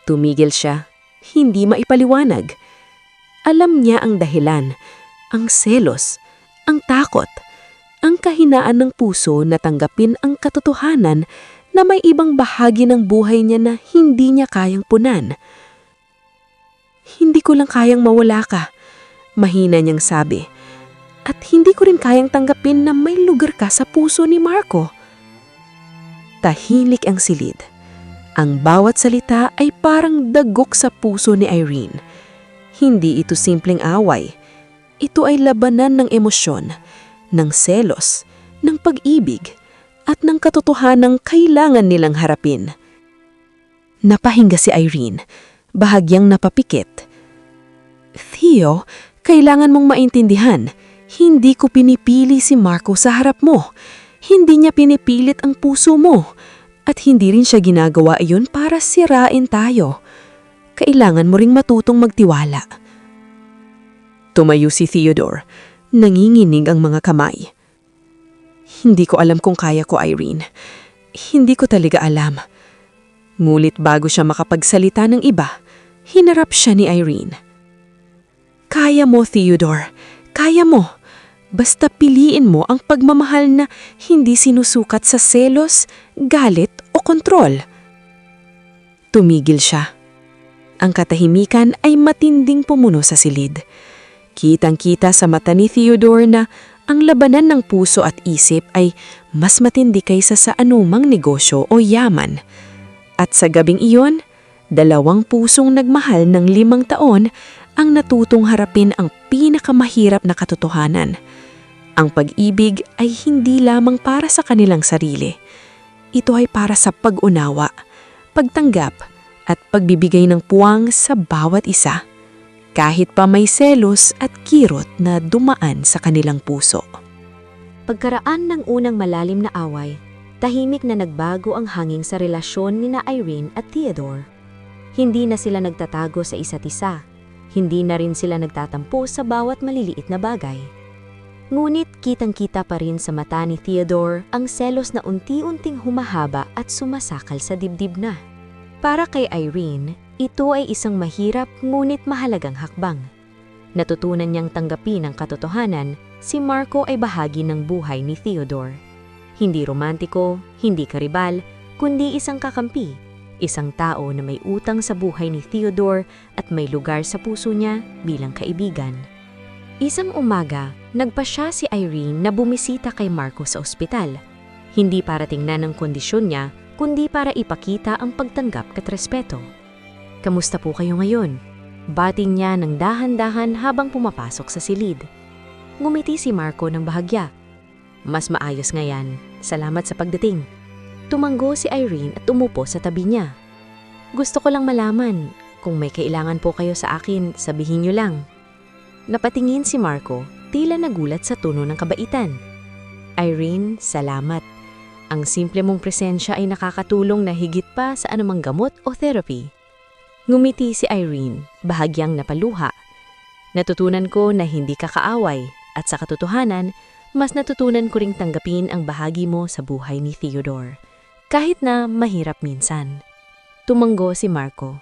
Tumigil siya, hindi maipaliwanag. Alam niya ang dahilan, ang selos, ang takot, ang kahinaan ng puso na tanggapin ang katotohanan na may ibang bahagi ng buhay niya na hindi niya kayang punan. Hindi ko lang kayang mawala ka, mahina niyang sabi. At hindi ko rin kayang tanggapin na may lugar ka sa puso ni Marco. Tahimik ang silid. Ang bawat salita ay parang dagok sa puso ni Irene. Hindi ito simpleng away. Ito ay labanan ng emosyon, ng selos, ng pag-ibig, at ng katotohanang kailangan nilang harapin. Napahinga si Irene, bahagyang napapikit. Theo, kailangan mong maintindihan, hindi ko pinipili si Marco sa harap mo. Hindi niya pinipilit ang puso mo. At hindi rin siya ginagawa iyon para sirain tayo. Kailangan mo ring matutong magtiwala. Tumayo si Theodore. Nanginginig ang mga kamay. Hindi ko alam kung kaya ko, Irene. Hindi ko talaga alam. Ngulit bago siya makapagsalita ng iba, hinarap siya ni Irene. Kaya mo, Theodore. Kaya mo. Basta piliin mo ang pagmamahal na hindi sinusukat sa selos, galit o kontrol. Tumigil siya. Ang katahimikan ay matinding pumuno sa silid. Kitang-kita sa mata ni Theodore na ang labanan ng puso at isip ay mas matindi kaysa sa anumang negosyo o yaman. At sa gabing iyon, 2 pusong nagmahal ng 5 taon ang natutong harapin ang pinakamahirap na katotohanan. Ang pag-ibig ay hindi lamang para sa kanilang sarili. Ito ay para sa pag-unawa, pagtanggap, at pagbibigay ng puwang sa bawat isa, kahit pa may selos at kirot na dumaan sa kanilang puso. Pagkaraan ng unang malalim na away, tahimik na nagbago ang hangin sa relasyon ni Irene at Theodore. Hindi na sila nagtatago sa isa't isa. Hindi na rin sila nagtatampo sa bawat maliliit na bagay. Ngunit kitang-kita pa rin sa mata ni Theodore ang selos na unti-unting humahaba at sumasakal sa dibdib na. Para kay Irene, ito ay isang mahirap ngunit mahalagang hakbang. Natutunan niyang tanggapin ang katotohanan, si Marco ay bahagi ng buhay ni Theodore. Hindi romantiko, hindi karibal, kundi isang kakampi, isang tao na may utang sa buhay ni Theodore at may lugar sa puso niya bilang kaibigan. Isang umaga, nagpasya si Irene na bumisita kay Marco sa ospital. Hindi para tingnan ang kondisyon niya, kundi para ipakita ang pagtanggap at respeto. "Kamusta po kayo ngayon?" Bating niya ng dahan-dahan habang pumapasok sa silid. Ngumiti si Marco ng bahagya. "Mas maayos ngayon. Salamat sa pagdating." Tumanggo si Irene at umupo sa tabi niya. "Gusto ko lang malaman, kung may kailangan po kayo sa akin, sabihin niyo lang." Napatingin si Marco, tila nagulat sa tono ng kabaitan. "Irene, salamat. Ang simple mong presensya ay nakakatulong na higit pa sa anumang gamot o therapy." Ngumiti si Irene, bahagyang napaluha. "Natutunan ko na hindi ka kaaway at sa katotohanan, mas natutunan ko ring tanggapin ang bahagi mo sa buhay ni Theodore, kahit na mahirap minsan." Tumanggo si Marco.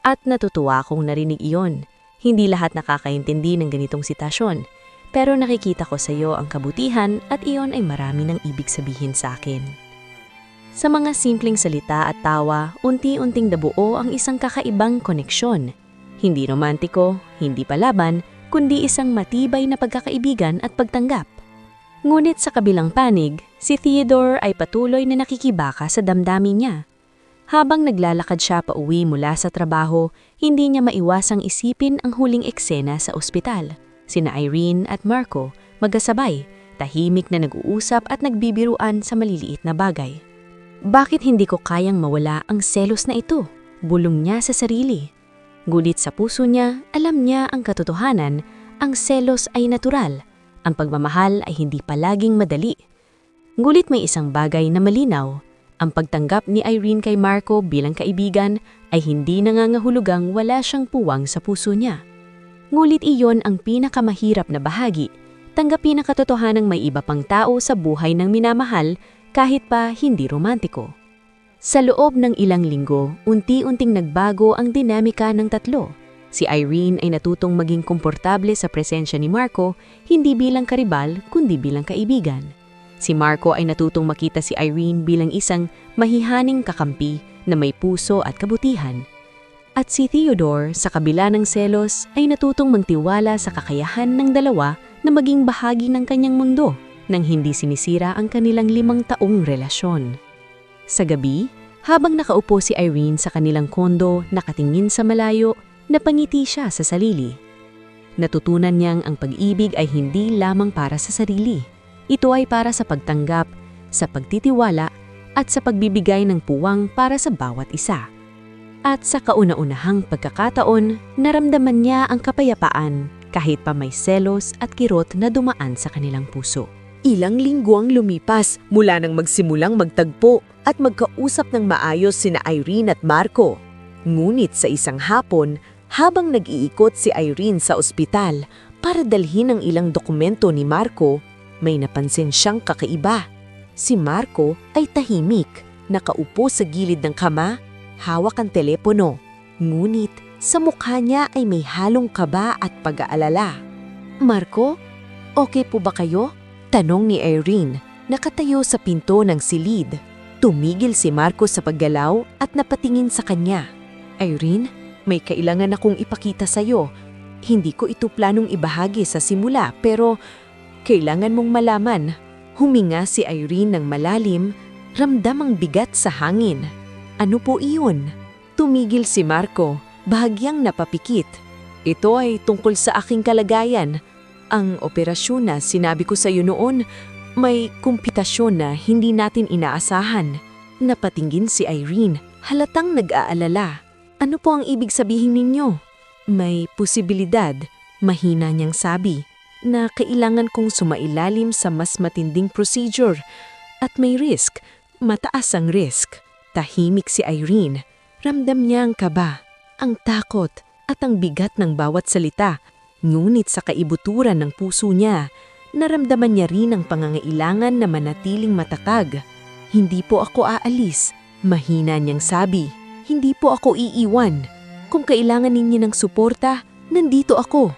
"At natutuwa akong narinig iyon. Hindi lahat nakakaintindi ng ganitong sitwasyon. Pero nakikita ko sa iyo ang kabutihan at iyon ay marami ng ibig sabihin sa akin." Sa mga simpleng salita at tawa, unti-unting nabuo ang isang kakaibang koneksyon. Hindi romantiko, hindi palaban, kundi isang matibay na pagkakaibigan at pagtanggap. Ngunit sa kabilang panig, si Theodore ay patuloy na nakikibaka sa damdamin niya. Habang naglalakad siya pauwi mula sa trabaho, hindi niya maiwasang isipin ang huling eksena sa ospital. Sina Irene at Marco, magkasabay, tahimik na nag-uusap at nagbibiruan sa maliliit na bagay. "Bakit hindi ko kayang mawala ang selos na ito?" Bulong niya sa sarili. Ngunit sa puso niya, alam niya ang katotohanan, ang selos ay natural. Ang pagmamahal ay hindi palaging madali. Ngunit may isang bagay na malinaw. Ang pagtanggap ni Irene kay Marco bilang kaibigan ay hindi nangangahulugang wala siyang puwang sa puso niya. Ngunit iyon ang pinakamahirap na bahagi, tanggapin ang katotohanang may iba pang tao sa buhay ng minamahal kahit pa hindi romantiko. Sa loob ng ilang linggo, unti-unting nagbago ang dinamika ng tatlo. Si Irene ay natutong maging komportable sa presensya ni Marco, hindi bilang karibal kundi bilang kaibigan. Si Marco ay natutong makita si Irene bilang isang mahihaning kakampi na may puso at kabutihan. At si Theodore, sa kabila ng selos, ay natutong magtiwala sa kakayahan ng dalawa na maging bahagi ng kanyang mundo nang hindi sinisira ang kanilang 5 taong relasyon. Sa gabi, habang nakaupo si Irene sa kanilang kondo, nakatingin sa malayo, napangiti siya sa sarili. Natutunan niyang ang pag-ibig ay hindi lamang para sa sarili. Ito ay para sa pagtanggap, sa pagtitiwala, at sa pagbibigay ng puwang para sa bawat isa. At sa kauna-unahang pagkakataon, naramdaman niya ang kapayapaan kahit pa may selos at kirot na dumaan sa kanilang puso. Ilang linggo ang lumipas mula nang magsimulang magtagpo at magkausap ng maayos sina Irene at Marco. Ngunit sa isang hapon, habang nag-iikot si Irene sa ospital para dalhin ang ilang dokumento ni Marco, may napansin siyang kakaiba. Si Marco ay tahimik, nakaupo sa gilid ng kama, hawak ang telepono. Ngunit sa mukha niya ay may halong kaba at pag-aalala. "Marco? okay po ba kayo? Tanong ni Irene, nakatayo sa pinto ng silid. Tumigil si Marco sa paggalaw at napatingin sa kanya. Irene, may kailangan akong ipakita sa'yo. Hindi ko ito planong ibahagi sa simula pero kailangan mong malaman. Huminga si Irene ng malalim, ramdam ang bigat sa hangin. Ano po iyon? Tumigil si Marco, bahagyang napapikit. Ito ay tungkol sa aking kalagayan. Ang operasyon na sinabi ko sa iyo noon, may kompitasyon na hindi natin inaasahan. Napatingin si Irene, halatang nag-aalala. Ano po ang ibig sabihin ninyo? May posibilidad, mahina niyang sabi, na kailangan kong sumailalim sa mas matinding procedure. At may risk, mataas ang risk. Tahimik si Irene. Ramdam niya ang kaba, ang takot at ang bigat ng bawat salita. Ngunit sa kaibuturan ng puso niya, naramdaman niya rin ang pangangailangan na manatiling matatag. Hindi po ako aalis, mahina niyang sabi. Hindi po ako iiwan. Kung kailangan ninyo ng suporta, nandito ako.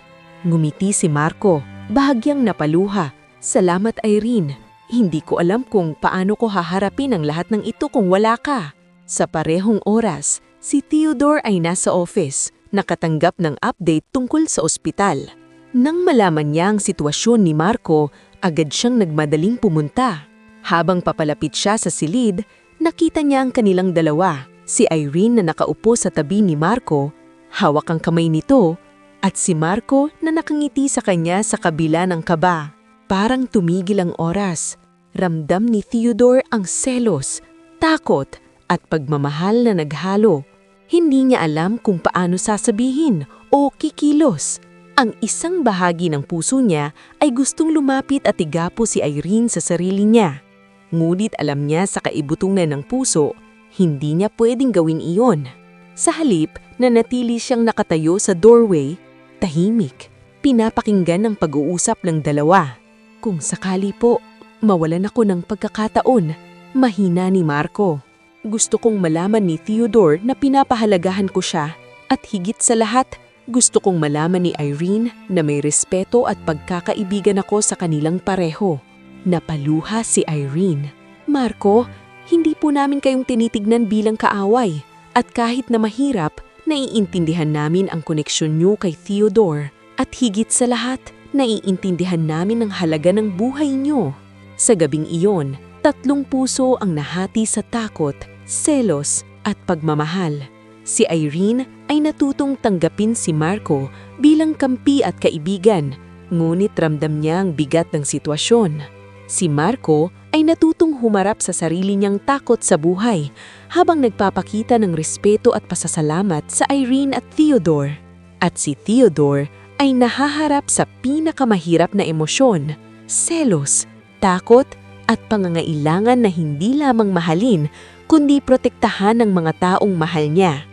Ngumiti si Marco, bahagyang napaluha. Salamat Irene. Hindi ko alam kung paano ko haharapin ang lahat ng ito kung wala ka. Sa parehong oras, si Theodore ay nasa office, nakatanggap ng update tungkol sa ospital. Nang malaman niya ang sitwasyon ni Marco, agad siyang nagmadaling pumunta. Habang papalapit siya sa silid, nakita niya ang kanilang dalawa. Si Irene na nakaupo sa tabi ni Marco, hawak ang kamay nito, at si Marco na nakangiti sa kanya sa kabila ng kaba. Parang tumigil ang oras. Ramdam ni Theodore ang selos, takot at pagmamahal na naghalo. Hindi niya alam kung paano sasabihin o kikilos. Ang isang bahagi ng puso niya ay gustong lumapit at igapo si Irene sa sarili niya. Ngunit alam niya sa kaibuturan ng puso, hindi niya pwedeng gawin iyon. Sa halip, nanatili siyang nakatayo sa doorway, tahimik, pinapakinggan ang pag-uusap ng dalawa. Kung sakali po, mawalan ako ng pagkakataon, mahina ni Marco. Gusto kong malaman ni Theodore na pinapahalagahan ko siya at higit sa lahat, gusto kong malaman ni Irene na may respeto at pagkakaibigan ako sa kanilang pareho. Napaluha si Irene. Marco, hindi po namin kayong tinitignan bilang kaaway at kahit na mahirap, naiintindihan namin ang koneksyon niyo kay Theodore at higit sa lahat, naiintindihan namin ang halaga ng buhay niyo. Sa gabing iyon, 3 puso ang nahati sa takot, selos at pagmamahal. Si Irene ay natutong tanggapin si Marco bilang kampi at kaibigan, ngunit ramdam niya ang bigat ng sitwasyon. Si Marco ay natutong humarap sa sarili niyang takot sa buhay habang nagpapakita ng respeto at pasasalamat sa Irene at Theodore. At si Theodore ay nahaharap sa pinakamahirap na emosyon, selos, takot at pangangailangan na hindi lamang mahalin kundi protektahan ng mga taong mahal niya.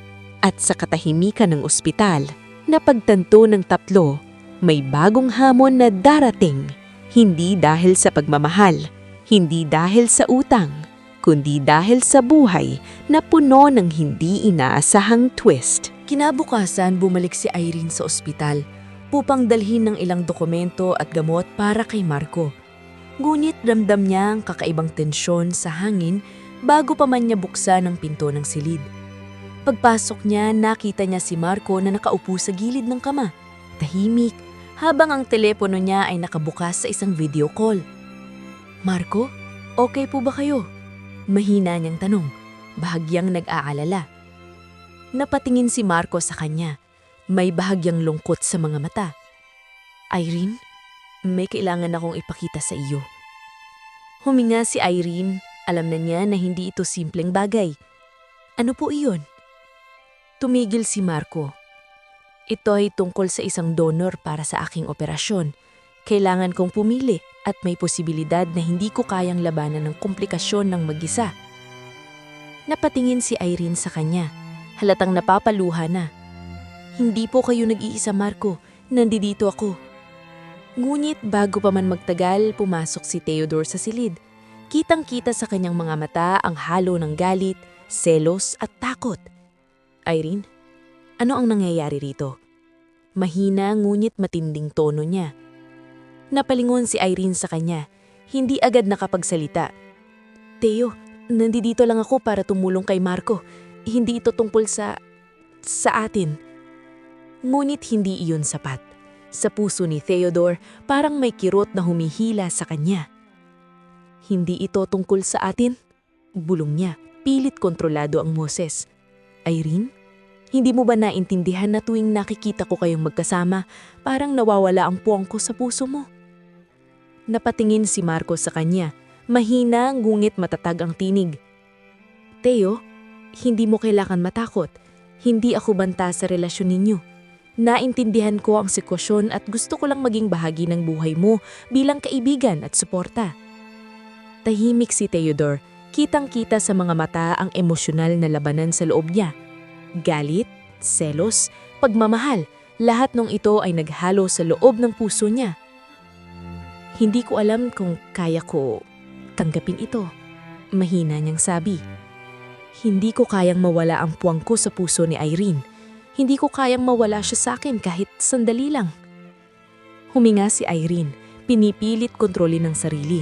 At sa katahimikan ng ospital, napagtanto ng 3, may bagong hamon na darating. Hindi dahil sa pagmamahal, hindi dahil sa utang, kundi dahil sa buhay na puno ng hindi inaasahang twist. Kinabukasan, bumalik si Irene sa ospital upang dalhin ng ilang dokumento at gamot para kay Marco. Ngunit ramdam niya ang kakaibang tensyon sa hangin bago pa man niya buksan ang pinto ng silid. Pagpasok niya, nakita niya si Marco na nakaupo sa gilid ng kama, tahimik, habang ang telepono niya ay nakabukas sa isang video call. Marco, okay po ba kayo? Mahina niyang tanong, bahagyang nag-aalala. Napatingin si Marco sa kanya, may bahagyang lungkot sa mga mata. Irene, may kailangan akong ipakita sa iyo. Huminga si Irene, alam na niya na hindi ito simpleng bagay. Ano po iyon? Tumigil si Marco. Ito ay tungkol sa isang donor para sa aking operasyon. Kailangan kong pumili at may posibilidad na hindi ko kayang labanan ng komplikasyon ng mag-isa. Napatingin si Irene sa kanya, halatang napapaluha na. Hindi po kayo nag-iisa, Marco. Nandito ako. Ngunit bago pa man magtagal, pumasok si Theodore sa silid. Kitang-kita sa kanyang mga mata ang halo ng galit, selos at takot. Irene, ano ang nangyayari rito? Mahina ngunit matinding tono niya. Napalingon si Irene sa kanya. Hindi agad nakapagsalita. Teo, nandito lang ako para tumulong kay Marco. Hindi ito tungkol sa atin. Ngunit hindi iyon sapat. Sa puso ni Theodore, parang may kirot na humihila sa kanya. Hindi ito tungkol sa atin? Bulong niya, pilit kontrolado ang boses. Irene, hindi mo ba naintindihan na tuwing nakikita ko kayong magkasama, parang nawawala ang puwang ko sa puso mo? Napatingin si Marco sa kanya. Mahina ngunit matatag ang tinig. Teo, hindi mo kailangan matakot. Hindi ako banta sa relasyon ninyo. Naintindihan ko ang sitwasyon at gusto ko lang maging bahagi ng buhay mo bilang kaibigan at suporta. Tahimik si Theodore. Kitang-kita sa mga mata ang emosyonal na labanan sa loob niya. Galit, selos, pagmamahal, lahat ng ito ay naghalo sa loob ng puso niya. Hindi ko alam kung kaya ko tanggapin ito, mahina niyang sabi. Hindi ko kayang mawala ang puwang ko sa puso ni Irene. Hindi ko kayang mawala siya sa akin kahit sandali lang. Huminga si Irene, pinipilit kontrolin ang sarili.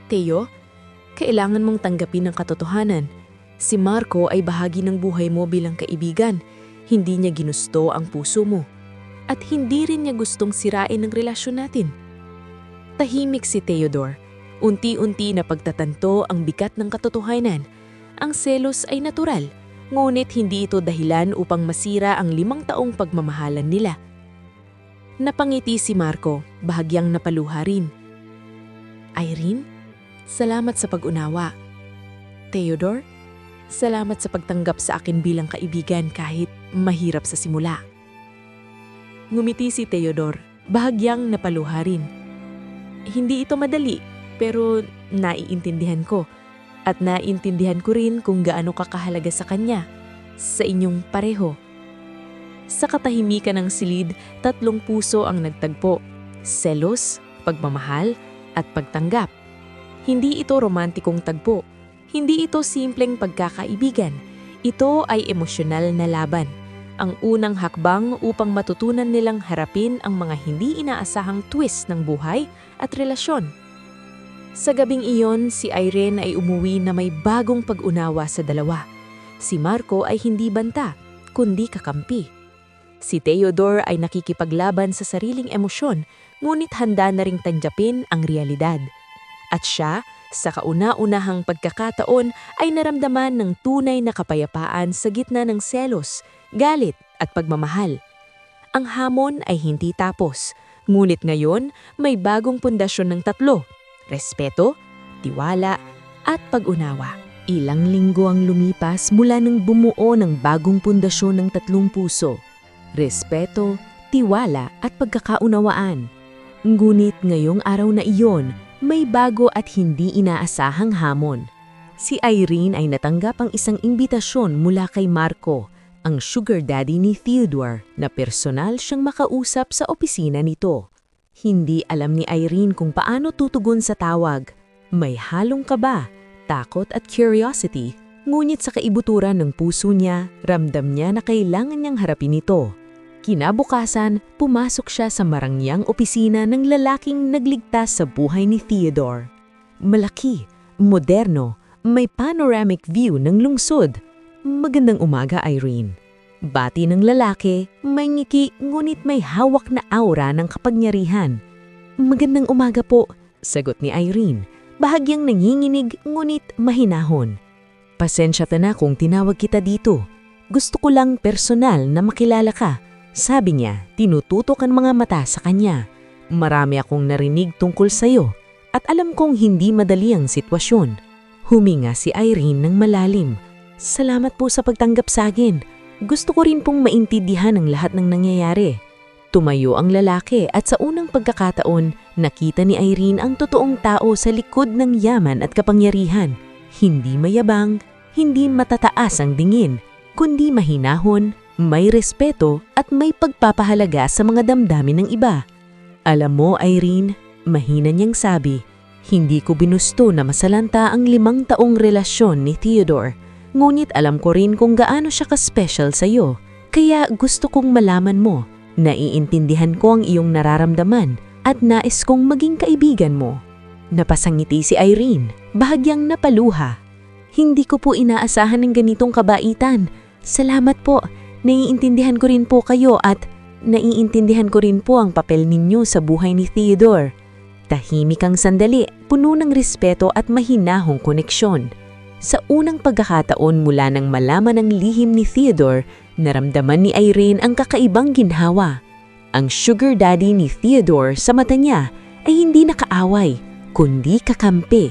Teo, kailangan mong tanggapin ang katotohanan. Si Marco ay bahagi ng buhay mo bilang kaibigan. Hindi niya ginusto ang puso mo. At hindi rin niya gustong sirain ang relasyon natin. Tahimik si Theodore. Unti-unti na pagtatanto ang bigat ng katotohanan. Ang selos ay natural, ngunit hindi ito dahilan upang masira ang 5 taong pagmamahalan nila. Napangiti si Marco, bahagyang napaluha rin. Irene, salamat sa pag-unawa. Theodore, salamat sa pagtanggap sa akin bilang kaibigan kahit mahirap sa simula. Ngumiti si Theodore, bahagyang napaluha rin. Hindi ito madali, pero naiintindihan ko. At naiintindihan ko rin kung gaano kakahalaga sa kanya, sa inyong pareho. Sa katahimikan ng silid, 3 puso ang nagtagpo. Selos, pagmamahal, at pagtanggap. Hindi ito romantikong tagpo. Hindi ito simpleng pagkakaibigan. Ito ay emosyonal na laban. Ang unang hakbang upang matutunan nilang harapin ang mga hindi inaasahang twist ng buhay at relasyon. Sa gabing iyon, si Irene ay umuwi na may bagong pag-unawa sa dalawa. Si Marco ay hindi banta, kundi kakampi. Si Theodore ay nakikipaglaban sa sariling emosyon, ngunit handa na ring tanggapin ang realidad. At siya, sa kauna-unahang pagkakataon, ay naramdaman ng tunay na kapayapaan sa gitna ng selos, galit at pagmamahal. Ang hamon ay hindi tapos, ngunit ngayon may bagong pundasyon ng 3: respeto, tiwala, at pag-unawa. Ilang linggo ang lumipas mula nang bumuo ng bagong pundasyon ng 3 puso: respeto, tiwala at pagkakaunawaan. Ngunit ngayong araw na iyon, may bago at hindi inaasahang hamon. Si Irene ay natanggap ang isang imbitasyon mula kay Marco, ang sugar daddy ni Theodore, na personal siyang makausap sa opisina nito. Hindi alam ni Irene kung paano tutugon sa tawag. May halong kaba, takot at curiosity, ngunit sa kaibuturan ng puso niya, ramdam niya na kailangan niyang harapin ito. Kinabukasan, pumasok siya sa marangyang opisina ng lalaking nagligtas sa buhay ni Theodore. Malaki, moderno, may panoramic view ng lungsod. Magandang umaga, Irene. Bati ng lalaki, may ngiki ngunit may hawak na aura ng kapangyarihan. Magandang umaga po, sagot ni Irene, bahagyang nanginginig ngunit mahinahon. Pasensya na kung tinawag kita dito. Gusto ko lang personal na makilala ka. Sabi niya, tinututok ang mga mata sa kanya. Marami akong narinig tungkol sa'yo at alam kong hindi madali ang sitwasyon. Huminga si Irene ng malalim. Salamat po sa pagtanggap sa akin. Gusto ko rin pong maintindihan ang lahat ng nangyayari. Tumayo ang lalaki at sa unang pagkakataon, nakita ni Irene ang totoong tao sa likod ng yaman at kapangyarihan. Hindi mayabang, hindi matataas ang tingin, kundi mahinahon, may respeto at may pagpapahalaga sa mga damdamin ng iba. Alam mo, Irene, mahina niyang sabi, hindi ko binusto na masalanta ang 5 taong relasyon ni Theodore. Ngunit alam ko rin kung gaano siya ka-special sa'yo. Kaya gusto kong malaman mo, naiintindihan ko ang iyong nararamdaman at nais kong maging kaibigan mo. Napasangiti si Irene, bahagyang napaluha. Hindi ko po inaasahan ng ganitong kabaitan. Salamat po, naiintindihan ko rin po kayo at naiintindihan ko rin po ang papel ninyo sa buhay ni Theodore. Tahimik ang sandali, puno ng respeto at mahinahong koneksyon. Sa unang pagkakataon mula nang malaman ang lihim ni Theodore, naramdaman ni Irene ang kakaibang ginhawa. Ang sugar daddy ni Theodore sa mata niya ay hindi nakaaway, kundi kakampi.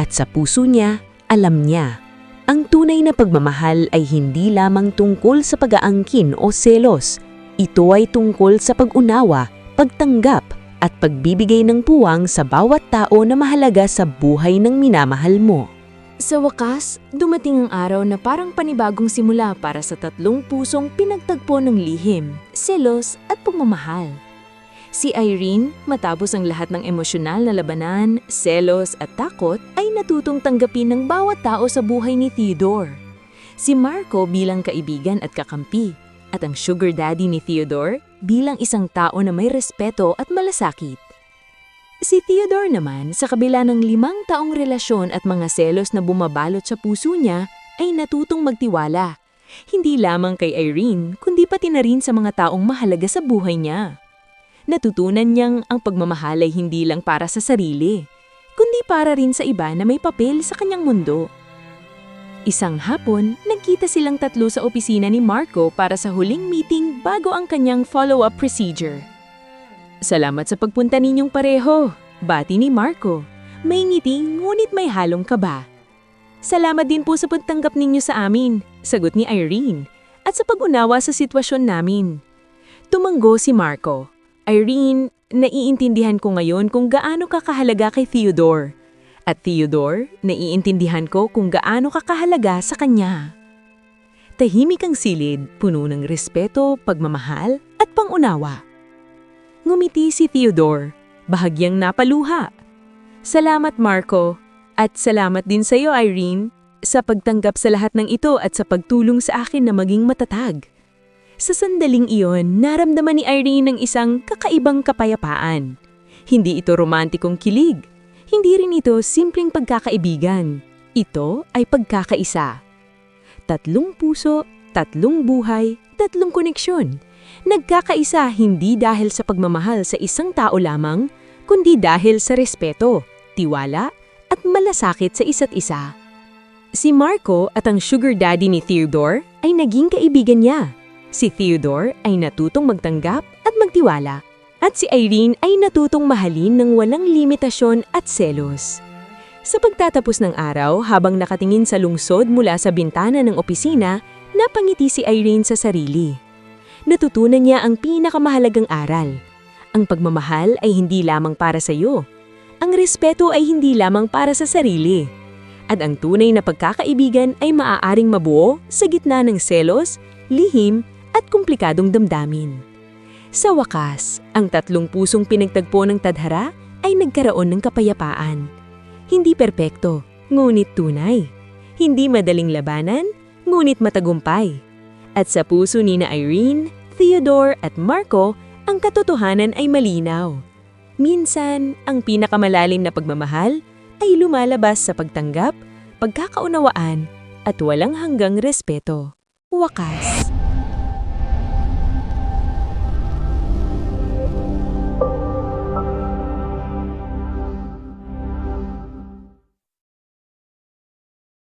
At sa puso niya, alam niya. Ang tunay na pagmamahal ay hindi lamang tungkol sa pag-aangkin o selos. Ito ay tungkol sa pag-unawa, pagtanggap, at pagbibigay ng puwang sa bawat tao na mahalaga sa buhay ng minamahal mo. Sa wakas, dumating ang araw na parang panibagong simula para sa tatlong pusong pinagtagpo ng lihim, selos at pagmamahal. Si Irene, matapos ang lahat ng emosyonal na labanan, selos at takot, ay natutong tanggapin ng bawat tao sa buhay ni Theodore. Si Marco bilang kaibigan at kakampi, at ang sugar daddy ni Theodore bilang isang tao na may respeto at malasakit. Si Theodore naman, sa kabila ng 5 taong relasyon at mga selos na bumabalot sa puso niya, ay natutong magtiwala. Hindi lamang kay Irene, kundi pati na rin sa mga taong mahalaga sa buhay niya. Natutunan niyang ang pagmamahal ay hindi lang para sa sarili, kundi para rin sa iba na may papel sa kanyang mundo. Isang hapon, nagkita silang tatlo sa opisina ni Marco para sa huling meeting bago ang kanyang follow-up procedure. Salamat sa pagpunta ninyong pareho, bati ni Marco. May ngiti ngunit may halong kaba. Salamat din po sa pagtanggap ninyo sa amin, sagot ni Irene, at sa pag-unawa sa sitwasyon namin. Tumanggo si Marco. Irene, naiintindihan ko ngayon kung gaano ka kahalaga kay Theodore. At Theodore, naiintindihan ko kung gaano ka kahalaga sa kanya. Tahimik ang silid, puno ng respeto, pagmamahal, at pangunawa. Ngumiti si Theodore, bahagyang napaluha. Salamat Marco, at salamat din sa iyo Irene, sa pagtanggap sa lahat ng ito at sa pagtulong sa akin na maging matatag. Sa sandaling iyon, naramdaman ni Irene ng isang kakaibang kapayapaan. Hindi ito romantikong kilig. Hindi rin ito simpleng pagkakaibigan. Ito ay pagkakaisa. 3 puso, 3 buhay, 3 koneksyon. Nagkakaisa hindi dahil sa pagmamahal sa isang tao lamang, kundi dahil sa respeto, tiwala, at malasakit sa isa't isa. Si Marco at ang sugar daddy ni Theodore ay naging kaibigan niya. Si Theodore ay natutong magtanggap at magtiwala, at si Irene ay natutong mahalin ng walang limitasyon at selos. Sa pagtatapos ng araw, habang nakatingin sa lungsod mula sa bintana ng opisina, napangiti si Irene sa sarili. Natutunan niya ang pinakamahalagang aral. Ang pagmamahal ay hindi lamang para sa iyo. Ang respeto ay hindi lamang para sa sarili. At ang tunay na pagkakaibigan ay maaaring mabuo sa gitna ng selos, lihim, at komplikadong damdamin. Sa wakas, ang 3 pusong pinagtagpo ng tadhara ay nagkaroon ng kapayapaan. Hindi perpekto, ngunit tunay. Hindi madaling labanan, ngunit matagumpay. At sa puso ni na Irene, Theodore at Marco, ang katotohanan ay malinaw. Minsan, ang pinakamalalim na pagmamahal ay lumalabas sa pagtanggap, pagkakaunawaan, at walang hanggang respeto. Wakas.